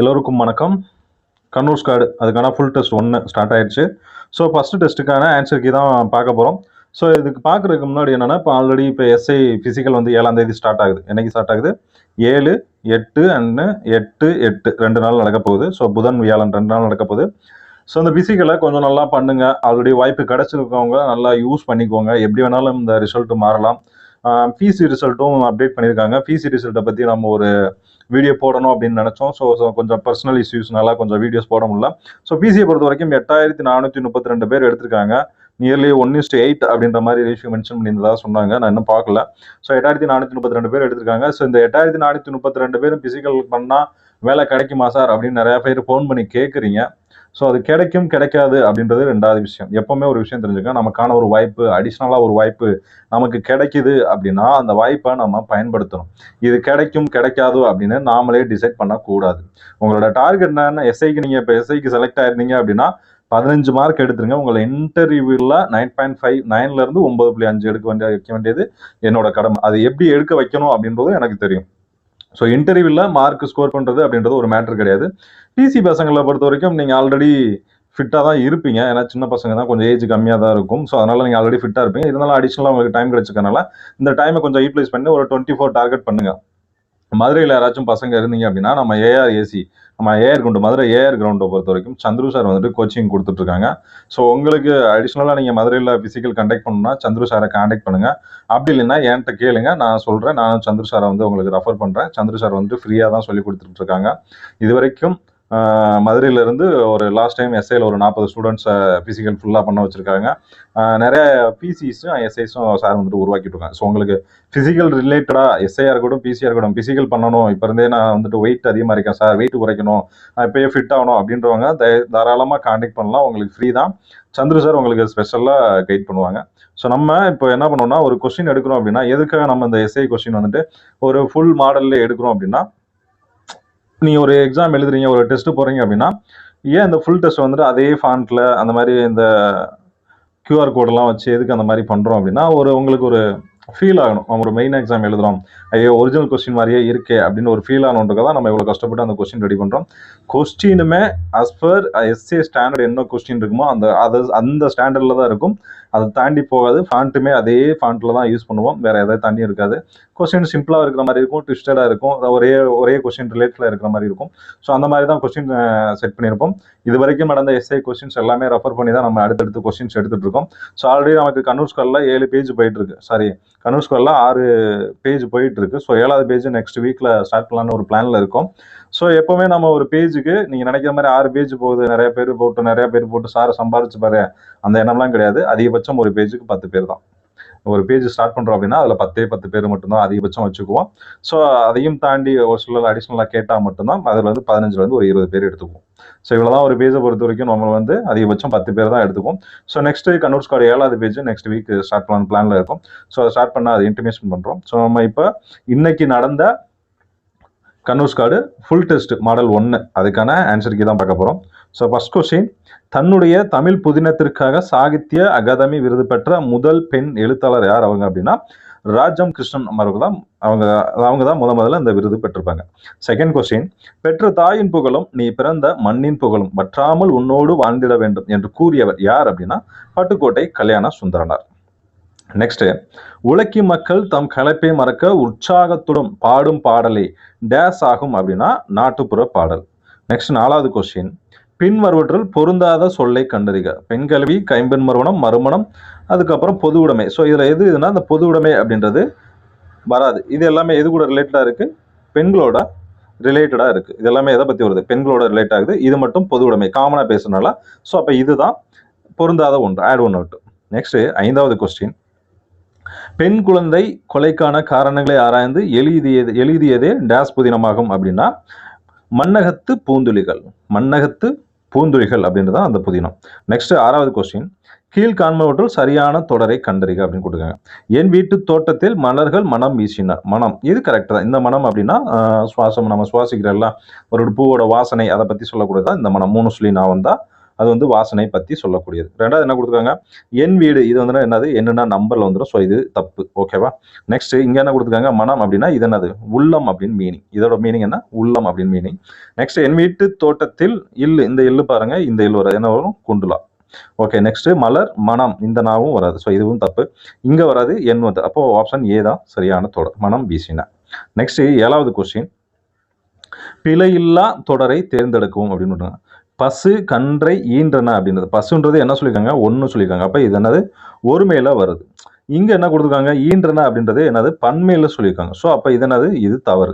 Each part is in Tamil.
எல்லோருக்கும் வணக்கம். கண்ணூர் ஸ்காடு அதுக்கான ஃபுல் டெஸ்ட் 1 ஸ்டார்ட் ஆயிடுச்சு. ஸோ ஃபஸ்ட்டு டெஸ்ட்டுக்கான ஆன்சர் கீ தான் பார்க்க போகிறோம். ஸோ இதுக்கு பார்க்குறதுக்கு முன்னாடி என்னென்னா, இப்போ ஆல்ரெடி இப்போ எஸ்ஐ ஃபிசிக்கல் வந்து 7ஆம் தேதி ஸ்டார்ட் ஆகுது. என்னைக்கு ஸ்டார்ட் ஆகுது? 7, 8 அண்ட் 8, 8 2 நாள் நடக்க போகுது. ஸோ புதன், வியாழன் 2 நாள் நடக்க போகுது. ஸோ இந்த ஃபிசிக்கலை கொஞ்சம் நல்லா பண்ணுங்க. ஆல்ரெடி வாய்ப்பு கிடைச்சிருக்கவங்க நல்லா யூஸ் பண்ணிக்கோங்க. எப்படி வேணாலும் இந்த ரிசல்ட் மாறலாம். பிசி ரிசல்ட்டும் அப்டேட் பண்ணியிருக்காங்க. பிசி ரிசல்ட்டை பற்றி நம்ம ஒரு வீடியோ போடணும் அப்படின்னு நினச்சோம். ஸோ கொஞ்சம் பர்சனல் இஷ்யூஸ்னால கொஞ்சம் வீடியோஸ் போட முடியல. ஸோ பிசியை பொறுத்த வரைக்கும் 8432 பேர் எடுத்திருக்காங்க. நியர்லி 1:8 அப்படின்ற மாதிரி ரேஷியோ மென்ஷன் பண்ணியிருந்ததா சொன்னாங்க. நான் இன்னும் பார்க்கல. ஸோ 8432 பேர் எடுத்திருக்காங்க. ஸோ இந்த 8432 பேரும் பிசிக்கல் பண்ணால் வேலை கிடைக்குமா சார் அப்படின்னு நிறையா பேர் ஃபோன் பண்ணி கேட்குறீங்க. ஸோ அது கிடைக்கும் கிடைக்காது அப்படின்றது ரெண்டாவது விஷயம். எப்பவுமே ஒரு விஷயம் தெரிஞ்சுக்க, நமக்கான ஒரு வாய்ப்பு, அடிஷ்னலாக ஒரு வாய்ப்பு நமக்கு கிடைக்குது அப்படின்னா அந்த வாய்ப்பை நம்ம பயன்படுத்தணும். இது கிடைக்கும் கிடைக்காது அப்படின்னு நாமளே டிசைட் பண்ணக்கூடாது. உங்களோட டார்கெட் என்னன்னா, எஸ்ஐக்கு நீங்கள் இப்போ எஸ்ஐக்கு செலக்ட் ஆயிருந்தீங்க அப்படின்னா 15 மார்க் எடுத்துருங்க. உங்களை இன்டர்வியூவில் 9.5 9லேருந்து 9.5 வைக்க வேண்டியது என்னோட கடமை. அது எப்படி எடுக்க வைக்கணும் அப்படின்றதும் எனக்கு தெரியும். ஸோ இன்டர்வியூவில் மார்க் ஸ்கோர் பண்ணுறது அப்படின்றது ஒரு மேட்ரு கிடையாது. பிசி பசங்களை பொறுத்த வரைக்கும் நீங்கள் ஆல்ரெடி ஃபிட்டாக தான் இருப்பீங்க. ஏன்னா சின்ன பசங்க தான், கொஞ்சம் ஏஜ் கம்மியாக தான் இருக்கும். ஸோ அதனால் நீங்கள் ஆல்ரெடி ஃபிட்டாக இருப்பீங்க. இருந்தாலும் அடிஷ்னலாக உங்களுக்கு டைம் கிடைச்சிக்கனால இந்த டைமை கொஞ்சம் யூட்டிலைஸ் பண்ணி ஒரு 24 டார்கெட் பண்ணுங்கள். மதுரையில் யாராச்சும் பசங்க இருந்தீங்க அப்படின்னா, நம்ம ஏஆர் கிரவுண்டு, மதுரை ஏஆர் கிரவுண்டை பொறுத்த வரைக்கும் சந்துரு சார் வந்துட்டு கோச்சிங் கொடுத்துட்ருக்காங்க. ஸோ உங்களுக்கு அடிஷ்னலாக நீங்கள் மதுரையில் ஃபிசிக்கல் கண்டக்ட் பண்ணணும்னா சந்துரு சாரை கான்டாக்ட் பண்ணுங்கள். அப்படி இல்லைன்னா என்கிட்ட கேளுங்க, நான் சொல்கிறேன். நானும் சந்துரு சாரை வந்து உங்களுக்கு ரெஃபர் பண்ணுறேன். சந்துரு சார் வந்துட்டு ஃப்ரீயாக தான் சொல்லி கொடுத்துட்ருக்காங்க. இது வரைக்கும் மதுரையிலேருந்து ஒரு லாஸ்ட் டைம் எஸ்ஐயில் ஒரு 40 ஸ்டூடெண்ட்ஸை ஃபிசிக்கல் ஃபுல்லாக பண்ண வச்சுருக்காங்க. நிறைய பிசிஸும் எஸ்ஐஸும் சார் வந்துட்டு உருவாக்கிட்டு இருக்காங்க. ஸோ உங்களுக்கு ஃபிசிக்கல் ரிலேட்டடாக எஸ்ஐயாக இருக்கட்டும், பிசியாக இருக்கட்டும், ஃபிசிக்கல் பண்ணணும், இப்போ இருந்தே நான் வந்துட்டு வெயிட் அதிகமாக இருக்கேன் சார், வெயிட் குறைக்கணும், இப்போயே ஃபிட் ஆகணும் அப்படின்றவங்க தாராளமாக கான்டாக்ட் பண்ணலாம். உங்களுக்கு ஃப்ரீ தான். சந்துரு சார் உங்களுக்கு ஸ்பெஷலாக கைட் பண்ணுவாங்க. ஸோ நம்ம இப்போ என்ன பண்ணோம்னா, ஒரு கொஸ்டின் எடுக்கிறோம் அப்படின்னா, எதுக்காக நம்ம இந்த எஸ்ஐ கொஸ்டின் வந்துட்டு ஒரு ஃபுல் மாடலில் எடுக்கிறோம் அப்படின்னா, நீங்கள் ஒரு எக்ஸாம் எழுதுறீங்க, ஒரு டெஸ்ட் போகிறீங்க அப்படின்னா, ஏன் இந்த ஃபுல் டெஸ்ட் வந்துட்டு அதே ஃபாண்ட்டில் அந்த மாதிரி இந்த QR கோடெல்லாம் வச்சு எதுக்கு அந்த மாதிரி பண்ணுறோம் அப்படின்னா, உங்களுக்கு ஒரு ஃபீல் ஆகணும். நம்ம ஒரு மெயின் எக்ஸாம் எழுதுறோம், ஐயோ ஒரிஜினல் கொஸ்டின் மாதிரியே இருக்கே அப்படின்னு ஒரு ஃபீல் ஆகணுன்றதுக்காக தான் நம்ம இவ்வளோ கஷ்டப்பட்டு அந்த கொஸ்டின் ரெடி பண்ணுறோம். கொஸ்டினுமே அஸ் பர் எஸ்ஏ ஸ்டாண்டர்ட் என்ன கொஸ்டின் இருக்குமோ அந்த ஸ்டாண்டர்டில் தான் இருக்கும். அதை தாண்டி போகாது. ஃபாண்ட்டுமே அதே ஃபாண்ட்டில் தான் யூஸ் பண்ணுவோம். வேறு எதாவது தாண்டி இருக்காது. கொஸ்டின் சிம்பிளாக இருக்கிற மாதிரி இருக்கும், ட்விஸ்டடாக இருக்கும், ஒரே கொஸ்டின் ரிலேட்டடாக இருக்கிற மாதிரி இருக்கும். ஸோ அந்த மாதிரி தான் கொஸ்டின் செட் பண்ணியிருப்போம். இது வரைக்கும் நடந்த எஸ்ஐ கொஸ்டின்ஸ் எல்லாமே ரெஃபர் பண்ணி தான் நம்ம அடுத்தடுத்து கொஸ்டின்ஸ் எடுத்துகிட்டு இருக்கோம். ஸோ ஆல்ரெடி நமக்கு கண்ணூர் ஸ்காலில் 7 பேஜ் போயிட்டுருக்கு. கண்ணூர் ஸ்காலில் 6 பேஜ் போயிட்டுருக்கு. ஸோ 7வது பேஜ் நெக்ஸ்ட் வீக்கில் ஸ்டார்ட் பண்ணலான்னு ஒரு பிளானில் இருக்கும். ஸோ எப்போவுமே நம்ம ஒரு பேஜுக்கு நீங்கள் நினைக்கிற மாதிரி 6 பேஜ் போகுது, நிறைய பேர் போட்டு சாரை சம்பாதிச்சு பாரு, அந்த எண்ணம்லாம் கிடையாது. அதிகபட்சம் ஒரு பேஜுக்கு 10 பேர் தான். ஒரு பேஜ் ஸ்டார்ட் பண்ணுறோம் அப்படின்னா அதில் 10 பேர் மட்டும்தான் அதிகபட்சம் வச்சுக்குவோம். ஸோ அதையும் தாண்டி ஒரு சிலர் அடிஷ்னலாக கேட்டால் மட்டும்தான் அதில் வந்து 15லேருந்து ஒரு 20 பேர் எடுத்துக்குவோம். ஸோ இவ்வளோ தான் ஒரு பேஜை பொறுத்த வரைக்கும் நம்ம வந்து அதிகபட்சம் 10 பேர் தான் எடுத்துக்குவோம். ஸோ நெக்ஸ்ட் கண்ணூர் ஸ்காட் 7வது பேஜ் நெக்ஸ்ட் வீக் ஸ்டார்ட் பண்ண பிளானில் இருக்கும். ஸோ அதை ஸ்டார்ட் பண்ண அது இன்டிமேஷன் பண்ணுறோம். ஸோ நம்ம இப்போ இன்னைக்கு நடந்த கண்ணூர் ஸ்காடு ஃபுல் டெஸ்ட் மாடல் 1 அதுக்கான ஆன்சருக்கு தான் பார்க்க போகிறோம். ஸோ ஃபர்ஸ்ட் கொஸ்டின், தன்னுடைய தமிழ் புதினத்திற்காக சாகித்ய அகாதமி விருது பெற்ற முதல் பெண் எழுத்தாளர் யார் அவங்க அப்படின்னா, ராஜம் கிருஷ்ணன் அவர்கள் தான். அவங்க தான் முதல்ல இந்த விருது பெற்றிருப்பாங்க. செகண்ட் கொஸ்டின், பெற்ற தாயின் புகழும் நீ பிறந்த மண்ணின் புகழும் வற்றாமல் உன்னோடு வாழ்ந்திட வேண்டும் என்று கூறியவர் யார் அப்படின்னா, பட்டுக்கோட்டை கல்யாண சுந்தரனார். நெக்ஸ்ட், உலக்கி மக்கள் தம் களைப்பை மறக்க உற்சாகத்துடன் பாடும் பாடலை டேஸ் ஆகும் அப்படின்னா நாட்டுப்புற பாடல். நெக்ஸ்ட் 4வது கொஸ்டின், பின்வருவற்றில் பொருந்தாத சொல்லை கண்டறிக. பெண்கல்வி, கைம்பெண் மறுமணம், மறுமணம், அதுக்கப்புறம் பொது உடைமை. ஸோ இதில் எது இதுனா இந்த பொது உடைமை அப்படின்றது வராது. இது எல்லாமே எது கூட ரிலேட்டடாக இருக்குது? பெண்களோட ரிலேட்டடாக இருக்குது. இது எல்லாமே எதை பற்றி வருது? பெண்களோட ரிலேட் ஆகுது. இது மட்டும் பொது உடைமை காமனாக பேசுறதுனால. ஸோ அப்போ இதுதான் பொருந்தாத ஒன்று, ஆட் ஒன் அவுட். நெக்ஸ்ட் 5வது கொஸ்டின், பெண் குழந்தை கொலைக்கான காரணங்களை ஆராய்ந்து எழுதியதே டேஸ் புதினமாகும் அப்படின்னா, மண்ணகத்து பூந்துளிகள் அப்படின்றது அந்த புதினம். நெக்ஸ்ட் 6வது கொஸ்டின், கீழ்காண்பவற்றுள் சரியான தொடரை கண்டறிக அப்படின்னு கொடுக்காங்க. என் வீட்டு தோட்டத்தில் மலர்கள் மனம் வீசின. மனம் இது கரெக்ட் தான். இந்த மனம் அப்படின்னா சுவாசம், நம்ம சுவாசிக்கிறோம்ல ஒரு பூவோட வாசனை, அதை பற்றி சொல்லக்கூடியதான் இந்த மனம். 3 சொல்லி நான் வந்தா அது வந்து வாசனை பற்றி சொல்லக்கூடியது. ரெண்டாவது என்ன கொடுத்துருக்காங்க, என் வீடு, இது வந்து என்னது, என்னன்னா நம்பரில் வந்துடும். ஸோ இது தப்பு. ஓகேவா. நெக்ஸ்ட் இங்கே என்ன கொடுத்துருக்காங்க, மனம் அப்படின்னா இது என்னது, உள்ளம் அப்படின்னு மீனிங். இதோட மீனிங் என்ன, உள்ளம் அப்படின்னு மீனிங். நெக்ஸ்ட் என் வீட்டு தோட்டத்தில் இல்லு, இந்த இல்லு பாருங்க, இந்த இல்லு வராது, என்ன வரும், குண்டுலா. ஓகே. நெக்ஸ்ட் மலர் மனம், இந்த நாவும் வராது. ஸோ இதுவும் தப்பு. இங்க வராது, என் வந்து. அப்போ ஆப்ஷன் ஏ தான் சரியான தொடர், மனம் பிசினா. நெக்ஸ்ட் 7வது கொஸ்டின், பிழையில்லா தொடரை தேர்ந்தெடுக்கவும் அப்படின்னு. பசு கன்றை ஈன்றன அப்படின்றது, பசுன்றது என்ன சொல்லியிருக்காங்க, ஒன்று சொல்லியிருக்காங்க. அப்போ இது என்னது, ஒருமையில வருது. இங்க என்ன கொடுத்துருக்காங்க, ஈன்றன அப்படின்றது என்னது, பன்மையில சொல்லியிருக்காங்க. ஸோ அப்போ இது என்னது, இது தவறு.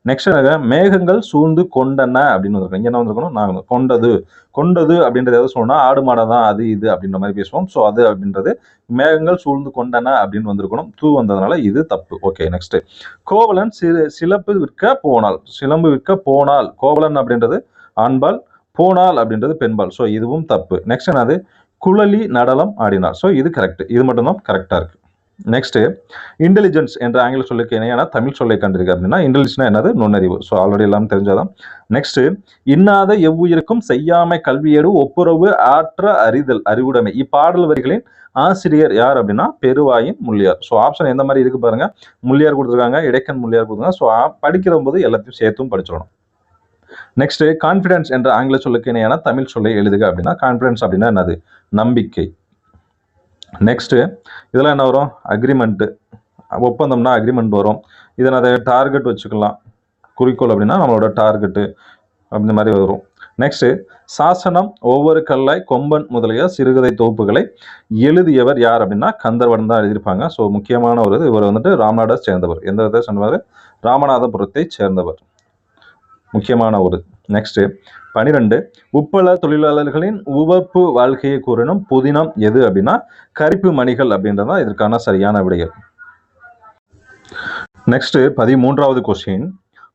நெக்ஸ்ட் மேகங்கள் சூழ்ந்து கொண்டன அப்படின்னு வந்திருக்காங்க. இங்க என்ன வந்திருக்கணும், நாங்கள் கொண்டது. கொண்டது அப்படின்றது எதாவது சொல்லணும்னா ஆடு மாடை தான் அது இது அப்படின்ற மாதிரி பேசுவோம். ஸோ அது அப்படின்றது மேகங்கள் சூழ்ந்து கொண்டன அப்படின்னு வந்திருக்கணும். தூ வந்ததுனால இது தப்பு. ஓகே. நெக்ஸ்ட் கோவலன் சிலம்பு விற்க போனால், சிலம்பு விற்க போனால், கோவலன் அப்படின்றது ஆண்பால், போனால் அப்படின்றது பெண்பால். ஸோ இதுவும் தப்பு. நெக்ஸ்ட் என்னது, குழலி நடனம் ஆடினார். ஸோ இது கரெக்ட். இது மட்டும்தான் கரெக்டா இருக்கு. நெக்ஸ்ட் இன்டெலிஜென்ஸ் என்ற ஆங்கில சொல்லுக்கு இணையான தமிழ் சொல்லை கண்டிருக்கு அப்படின்னா, இன்டெலிஜென்ஸ் என்னது, நுண்ணறிவு. ஸோ ஆல்ரெடி எல்லாம் தெரிஞ்சாதான். நெக்ஸ்ட் இன்னாத எவ்வுயிருக்கும் செய்யாமை கல்வியேடு ஒப்புரவு ஆற்ற அறிதல் அறிவுடைமை. இப்பாடல் வரிகளின் ஆசிரியர் யார் அப்படின்னா, பெருவாயின் முள்ளியார். ஸோ ஆப்ஷன் எந்த மாதிரி இருக்கு பாருங்க, முள்ளியார் கொடுத்துருக்காங்க, இடைக்கன் முள்ளியார் கொடுத்துருக்காங்க. ஸோ படிக்கிற போது எல்லாத்தையும் சேர்த்தும் படிச்சிடணும். நெக்ஸ்ட் கான்பிடன்ஸ் என்ற ஆங்கில சொல்லுக்கு இணையான தமிழ் சொல்லை எழுதுக அப்படின்னா, கான்பிடன்ஸ் அப்படின்னா என்னது, நம்பிக்கை. நெக்ஸ்ட் இதெல்லாம் என்ன வரும், அக்ரிமெண்ட், ஒப்பந்தம்னா அக்ரிமெண்ட் வரும். இதை அதை டார்கெட் வச்சுக்கலாம், குறிக்கோள் அப்படின்னா நம்மளோட டார்கெட்டு அப்படின்ற மாதிரி வரும். நெக்ஸ்ட் சாசனம், ஒவ்வொரு கல்லாய், கொம்பன் முதலிய சிறுகதை தொகுப்புகளை எழுதியவர் யார் அப்படின்னா, கந்தர்வன் தான் எழுதியிருப்பாங்க. ஸோ முக்கியமான ஒரு இவர் வந்துட்டு ராமநாடை சேர்ந்தவர். எந்த விதத்தை சொன்னவர், ராமநாதபுரத்தை சேர்ந்தவர், முக்கியமான ஒரு. நெக்ஸ்ட் 12 உப்பள தொழிலாளர்களின் உவப்பு வாழ்க்கையை கூறினும் புதினம் எது அப்படின்னா, கரிப்பு மணிகள் அப்படின்றதான் இதற்கான சரியான விடைகள். நெக்ஸ்ட் 13வது கொஸ்டின்,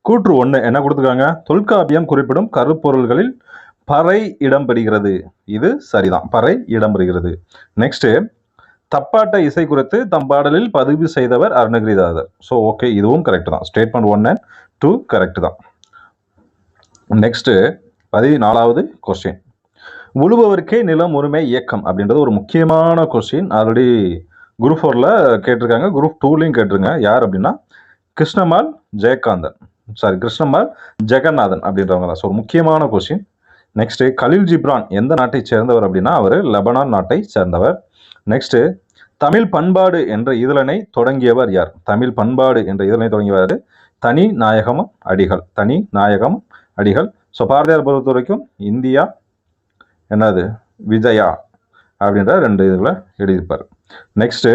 கூற்று 1 என்ன கொடுத்துருக்காங்க, தொல்காப்பியம் குறிப்பிடும் கருப்பொருள்களில் பறை இடம்பெறுகிறது. இது சரிதான், பறை இடம்பெறுகிறது. நெக்ஸ்ட் தப்பாட்ட இசை குறித்து தம் பாடலில் பதிவு செய்தவர் அருணகிரிநாதர். ஸோ ஓகே, இதுவும் கரெக்ட் தான். ஸ்டேட்மெண்ட் 1 and 2 கரெக்ட் தான். நெக்ஸ்ட் 14வது கொஸ்டின், உழுபவருக்கே நிலம் உரிமை இயக்கம் அப்படின்றது ஒரு முக்கியமான கொஸ்டின். ஆல்ரெடி குரூப் 4ல கேட்டிருக்காங்க, குரூப் 2லையும் கேட்டிருங்க. யார் அப்படின்னா, கிருஷ்ணமால் ஜெகநாதன் அப்படின்றவங்க தான். ஸோ ஒரு முக்கியமான கொஸ்டின். நெக்ஸ்ட் கலீல் ஜிப்ரான் எந்த நாட்டை சேர்ந்தவர் அப்படின்னா, அவர் லெபனான் நாட்டை சேர்ந்தவர். நெக்ஸ்ட் தமிழ் பண்பாடு என்ற இதழனை தொடங்கியவர் யார், தமிழ் பண்பாடு என்ற இதழனை தொடங்கியவர் தனி நாயகம் அடிகள். ஸோ பாரதியார் பொறுத்த வரைக்கும் இந்தியா என்னது, விஜயா அப்படின்ற 2 இதுல எழுதியிருப்பார். நெக்ஸ்ட்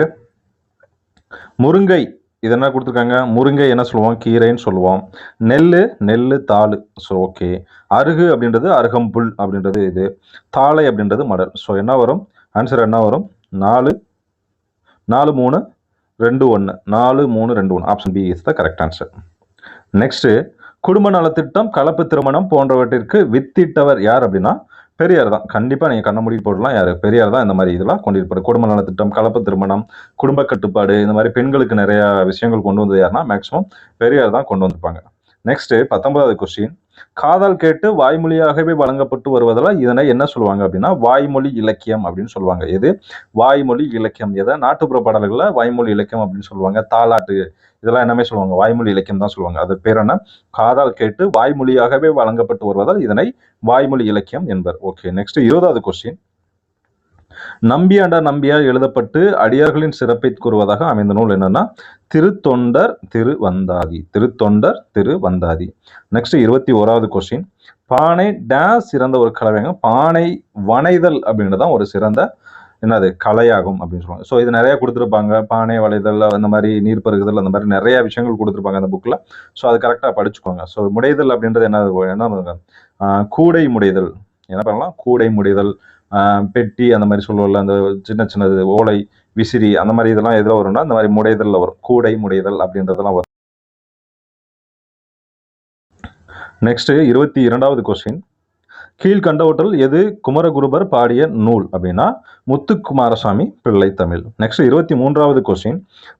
முருங்கை, இது என்ன கொடுத்துருக்காங்க, முருங்கை என்ன சொல்லுவோம், கீரைன்னு சொல்லுவோம். நெல்லு தாள். So okay. அருகு அப்படின்றது அருகம்புல் அப்படின்றது இது. தாளை அப்படின்றது மடல். ஸோ என்ன வரும், ஆன்சர் என்ன வரும், 4 3 2 1 4 3 2 1. Option B is the correct answer. Next குடும்ப நலத்திட்டம், கலப்பு திருமணம் போன்றவற்றிற்கு வித்திட்டவர் யார் அப்படின்னா, பெரியார் தான். கண்டிப்பா நீங்க கண்ண மூடி போடலாம், யாரு, பெரியார் தான் இந்த மாதிரி இதெல்லாம் கொண்டிருப்பாரு. குடும்ப நலத்திட்டம், கலப்பு திருமணம், குடும்ப கட்டுப்பாடு, இந்த மாதிரி பெண்களுக்கு நிறைய விஷயங்கள் கொண்டு வந்தது யாருன்னா, மேக்சிமம் பெரியார் தான் கொண்டு வந்திருப்பாங்க. நெக்ஸ்ட் 19வது கொஸ்டின், காதால் கேட்டு வாய்மொழியாகவே வழங்கப்பட்டு வருவதால் இதனை என்ன சொல்லுவாங்க அப்படின்னா, வாய்மொழி இலக்கியம் அப்படின்னு சொல்லுவாங்க. எது, வாய்மொழி இலக்கியம். எதை, நாட்டுப்புற பாடல்களை வாய்மொழி இலக்கியம் அப்படின்னு சொல்லுவாங்க. தாலாட்டு இதெல்லாம் என்னமே சொல்லுவாங்க, வாய்மொழி இலக்கியம் தான் சொல்லுவாங்க. அது பேர் என்ன, காதால் கேட்டு வாய்மொழியாகவே வழங்கப்பட்டு வருவதால் இதனை வாய்மொழி இலக்கியம் என்பர். ஓகே. நெக்ஸ்ட் 20வது கொஸ்டின், நம்பியாண்டார் நம்பியார் எழுதப்பட்டு அடியார்களின் சிறப்பை கூறுவதாக அமைந்த நூல் என்னன்னா, திருத்தொண்டர் திருவந்தாதி. நெக்ஸ்ட் 21வது கொஸ்டின், பானை டேஸ் சிறந்த ஒரு கலவைங்க, பானை வனைதல் அப்படின்றதான் ஒரு சிறந்த என்னது கலையாகும் அப்படின்னு சொல்லுவாங்க. ஸோ இது நிறைய கொடுத்துருப்பாங்க, பானை வளைதல், அந்த மாதிரி நீர் பருகுதல், அந்த மாதிரி நிறைய விஷயங்கள் கொடுத்துருப்பாங்க அந்த புக்கில். ஸோ அது கரெக்டாக படிச்சுக்கோங்க. ஸோ முடைதல் அப்படின்றது என்ன கூடை முடைதல், என்ன பண்ணலாம், கூடை முடைதல், பெட்டி அந்த மாதிரி சொல்லுவோம்ல, அந்த சின்னது ஓலை விசிறி அந்த மாதிரி இதெல்லாம் எதில் வரும்னா, அந்த மாதிரி முடைதல்ல வரும், கூடை முடைதல் அப்படின்றதெல்லாம் வரும். நெக்ஸ்ட் 22வது கொஸ்டின், கீழ்கண்டவற்றில் எது குமரகுருபர் பாடிய நூல் அப்படின்னா, முத்துக்குமாரசாமி பிள்ளை தமிழ். நெக்ஸ்ட் 23வது கொஸ்டின்,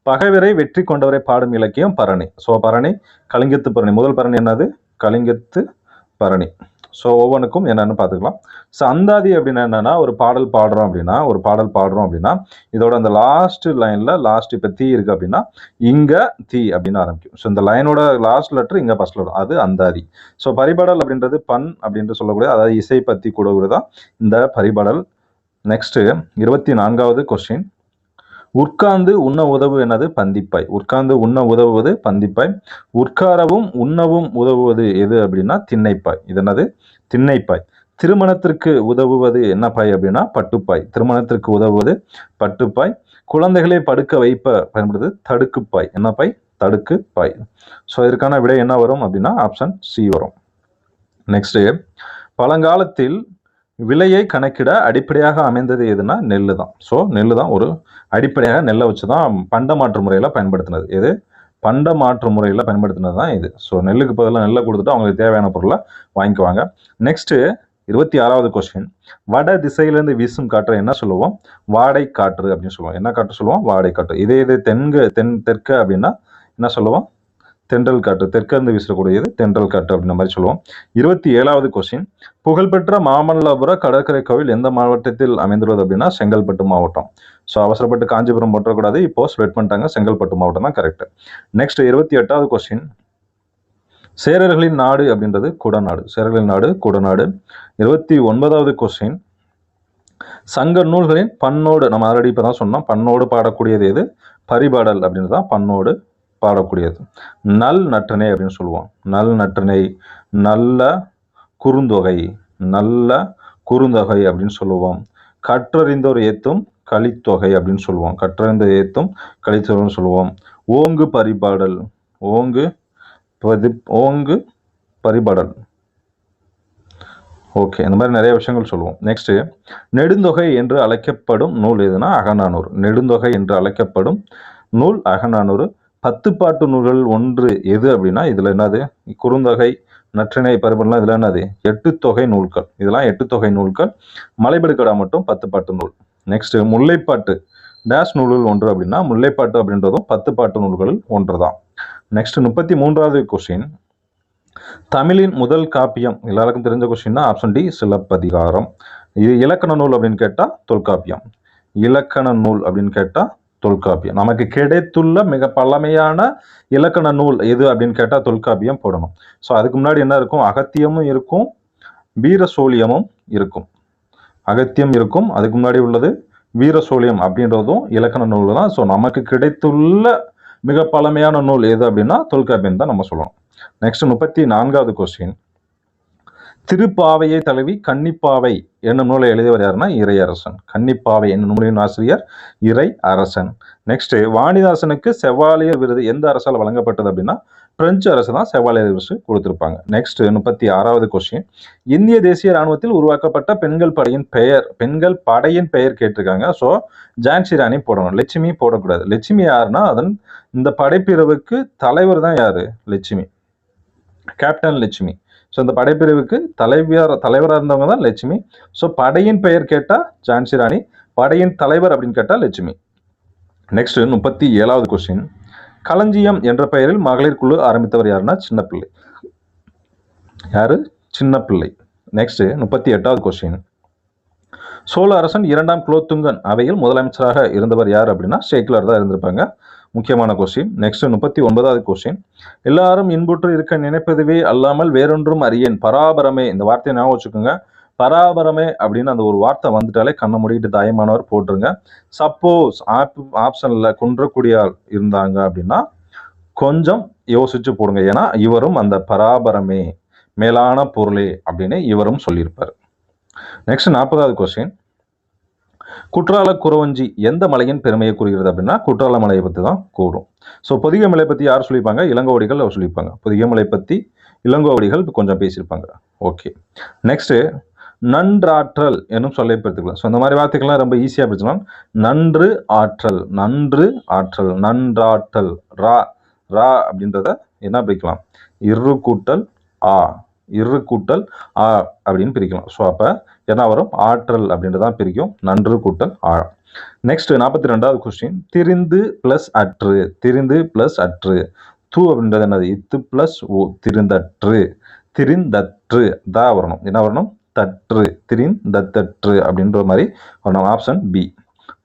பகைவரை வெற்றி கொண்டவரை பாடும் இலக்கியம் பரணி. ஸோ பரணி, கலிங்கத்து பரணி. முதல் பரணி என்னது, கலிங்கத்து பரணி. ஸோ ஒவ்வொன்றுக்கும் என்னென்னு பார்த்துக்கலாம். ஸோ அந்தாதி அப்படின்னா என்னென்னா, ஒரு பாடல் பாடுறோம் அப்படின்னா இதோட அந்த லாஸ்ட் லைனில் லாஸ்ட் இப்போ தீ இருக்குது அப்படின்னா இங்கே தீ அப்படின்னு ஆரம்பிக்கும். ஸோ இந்த லைனோட லாஸ்ட் லெட்டர் இங்கே ஃபர்ஸ்ட் லெட்டர், அது அந்தாதி. ஸோ பரிபாடல் அப்படின்றது பண் அப்படின்ட்டு சொல்லக்கூடிய, அதாவது இசை பற்றி கூடதான் இந்த பரிபாடல். Next 24வது question. உட்கார்ந்து உண்ண உதவு என்னது? பந்திப்பாய். உட்கார்ந்து உண்ண உதவுவது பந்திப்பாய். உட்காரவும் உண்ணவும் உதவுவது எது அப்படின்னா திண்ணைப்பாய். இது என்னது? திண்ணைப்பாய். திருமணத்திற்கு உதவுவது என்ன பாய் அப்படின்னா பட்டுப்பாய். திருமணத்திற்கு உதவுவது பட்டுப்பாய். குழந்தைகளை படுக்க வைப்ப பயன்படுது தடுக்குப்பாய். என்ன பாய்? தடுக்குப்பாய். ஸோ இதற்கான விடை என்ன வரும் அப்படின்னா ஆப்ஷன் சி வரும். நெக்ஸ்ட், பழங்காலத்தில் விலையை கணக்கிட அடிப்படையாக அமைந்தது எதுனா நெல்லு தான். ஸோ நெல்லு தான் ஒரு அடிப்படையாக, நெல்லை வச்சு தான் பண்ட மாற்று முறையில் பயன்படுத்தினது. எது? பண்ட மாற்று முறையில் பயன்படுத்தினது தான் இது. ஸோ நெல்லுக்கு பதிலாக நெல்லை கொடுத்துட்டு அவங்களுக்கு தேவையான பொருளை வாங்கிக்குவாங்க. Next 26வது question. வட திசையிலேருந்து வீசும் காற்றை என்ன சொல்லுவோம்? வாடை காற்று அப்படின்னு சொல்லுவோம். என்ன காற்று சொல்லுவோம்? வாடை காற்று. இதே இது தெற்கு அப்படின்னா என்ன சொல்லுவோம்? தென்றல் காற்று. தெற்கிருந்து வீசக்கூடியது தென்றல் காற்று அப்படின்ற மாதிரி சொல்லுவோம். 27வது கொஸ்டின். புகழ்பெற்ற மாமல்லபுர கடற்கரை கோவில் எந்த மாவட்டத்தில் அமைந்துள்ளது அப்படின்னா செங்கல்பட்டு மாவட்டம். ஸோ அவசரப்பட்டு காஞ்சிபுரம் போட்டக்கூடாது, இப்போ ஸ்ப்ரெட் பண்ணிட்டாங்க, செங்கல்பட்டு மாவட்டம் தான் கரெக்ட். நெக்ஸ்ட் 28வது கொஸ்டின். சேரர்களின் நாடு அப்படின்றது குடநாடு. சேரர்களின் நாடு குடநாடு. 29வது கொஸ்டின். சங்க நூல்களின் பண்ணோடு, நம்ம ஆல்ரெடி இப்போ தான் சொன்னோம், பண்ணோடு பாடக்கூடியது எது? பரிபாடல் அப்படின்றது தான் பண்ணோடு பாடக்கூடியது. நல் நற்றிணை அப்படின்னு சொல்லுவோம். நல் நற்றிணை, நல்ல குறுந்தொகை, நல்ல குறுந்தொகை அப்படின்னு சொல்லுவோம். கற்றறிந்தோர் ஏத்தும் கலித்தொகை அப்படின்னு சொல்லுவோம். கற்றறிந்தோர் ஏத்தும் கலித்தொகைன்னு சொல்லுவோம். ஓங்கு பரிபாடல், ஓங்கு பரிபாடல். ஓகே, இந்த மாதிரி நிறைய விஷயங்கள் சொல்லுவோம். நெக்ஸ்ட், நெடுந்தொகை என்று அழைக்கப்படும் நூல் எதுனா அகநானூறு. நெடுந்தொகை என்று அழைக்கப்படும் நூல் அகநானூறு. 10 பாட்டு நூல்கள் ஒன்று எது அப்படின்னா இதுல என்னது? குறுந்தொகை, நற்றிணை, பரிபாடல், இதுல என்னது? 8 தொகை நூல்கள். இதெல்லாம் 8 தொகை நூல்கள். மலைபடுகடா மட்டும் 10 பாட்டு நூல். நெக்ஸ்ட், முல்லைப்பாட்டு டேஷ் நூல்கள் ஒன்று அப்படின்னா முல்லைப்பாட்டு அப்படின்றதும் 10 பாட்டு நூல்களில் ஒன்று தான். நெக்ஸ்ட் 33வது கொஸ்டின். தமிழின் முதல் காப்பியம் எல்லாருக்கும் தெரிஞ்ச கொஸ்டின் தான், ஆப்ஷன் டி சிலப்பதிகாரம். இது இலக்கண நூல் அப்படின்னு கேட்டா தொல்காப்பியம். இலக்கண நூல் அப்படின்னு கேட்டா தொல்காப்பியம். நமக்கு கிடைத்துள்ள மிக பழமையான இலக்கண நூல் எது அப்படின்னு கேட்டா தொல்காப்பியம் போடணும். ஸோ அதுக்கு முன்னாடி என்ன இருக்கும்? அகத்தியமும் இருக்கும், வீரசோழியமும் இருக்கும். அகத்தியம் இருக்கும், அதுக்கு முன்னாடி உள்ளது வீரசோழியம் அப்படின்றதும் இலக்கண நூல் தான். ஸோ நமக்கு கிடைத்துள்ள மிக பழமையான நூல் எது அப்படின்னா தொல்காப்பியம் தான் நம்ம சொல்லணும். Next 34வது question. திருப்பாவையை தழுவி கன்னிப்பாவை என்னும் நூலை எழுதியவர் யாருன்னா இறையரசன். கன்னிப்பாவை என்னும் நூலின் ஆசிரியர் இறை அரசன். நெக்ஸ்ட், வாணிதாசனுக்கு செவாலியர் விருது எந்த அரசால் வழங்கப்பட்டது அப்படின்னா பிரெஞ்சு அரசு தான் செவாலியர் விருது கொடுத்திருப்பாங்க. நெக்ஸ்ட் 36வது கொஸ்டின். இந்திய தேசிய ராணுவத்தில் உருவாக்கப்பட்ட பெண்கள் படையின் பெயர் கேட்டிருக்காங்க. ஸோ ஜான்சி ராணி போடணும், லட்சுமி போடக்கூடாது. லட்சுமி யாருன்னா அதன் இந்த படைப்பிரிவுக்கு தலைவர் தான் யாரு? லட்சுமி, கேப்டன் லட்சுமி. ஸோ இந்த படைப்பிரிவுக்கு தலைவராக இருந்தவங்க தான் லட்சுமி. ஸோ படையின் பெயர் கேட்டா ஜான்சி ராணி, படையின் தலைவர் அப்படின்னு கேட்டா லட்சுமி. Next 37வது question. களஞ்சியம் என்ற பெயரில் மகளிர் குழு ஆரம்பித்தவர் யாருன்னா சின்னப்பிள்ளை. யாரு? சின்னப்பிள்ளை. நெக்ஸ்ட் 38வது கொஸ்டின். சோழ அரசன் 2ஆம் குலோத்துங்கன் அவையில் முதலமைச்சராக இருந்தவர் யார் அப்படின்னா சேக்கிலார் தான் இருந்திருப்பாங்க. முக்கியமான கொஸ்டின். Next 39வது question. எல்லாரும் இன்புற்று இருக்க நினைப்பதுவே அல்லாமல் வேறொன்றும் அறியேன் பராபரமே. இந்த வார்த்தையை ஞாபகம் வச்சுக்கோங்க. பராபரமே அப்படின்னு அந்த ஒரு வார்த்தை வந்துட்டாலே கண்ணை மூடிட்டு தாயமானவர் போட்டுருங்க. சப்போஸ் ஆப்ஷன்ல குன்றக்கூடிய ஆள் இருந்தாங்க அப்படின்னா கொஞ்சம் யோசிச்சு போடுங்க. ஏன்னா இவரும் அந்த பராபரமே, மேலான பொருளே அப்படின்னு இவரும் சொல்லியிருப்பார். நெக்ஸ்ட் 40வது கொஸ்டின். குற்றால குறவஞ்சி எந்த மலையின் பெருமையை கூறுகிறது அப்படின்னா குற்றால மலையை பற்றி தான் கூறும். ஸோ பொதிகை மலை பற்றி யார் சொல்லியிருப்பாங்க? இளங்கோவடிகள் அவர் சொல்லியிருப்பாங்க. பொதிகை மலை பற்றி இளங்கோவடிகள் கொஞ்சம் பேசியிருப்பாங்க. ஓகே. நெக்ஸ்ட், நன்றாற்றல் என்னும் சொல்லை பெற்றுக்கலாம். ஸோ இந்த மாதிரி வார்த்தைகள்லாம் ரொம்ப ஈஸியாக பிடிச்சலாம். நன்று ஆற்றல், நன்று ஆற்றல், நன்றாற்றல். ரா ரா அப்படின்றத என்ன பிரிக்கலாம்? இரு கூட்டல் ஆ, இரு கூட்டல் ஆ அப்படின்னு பிரிக்கலாம். ஸோ அப்போ என்ன வரும்? ஆற்றல் அப்படின்றதான் பிரிக்கும். நன்று கூட்டல் ஆ. நெக்ஸ்ட் 42வது கொஸ்டின். திரிந்து பிளஸ் அற்று, திரிந்து பிளஸ் அற்று. தூ அப்படின்றது என்னது? இத்து பிளஸ் ஓ, திருந்தற்று. திரிந்தற்று தா வரணும். என்ன வரணும்? தற்று, திரிந்தற்று அப்படின்ற மாதிரி வரணும். Option B.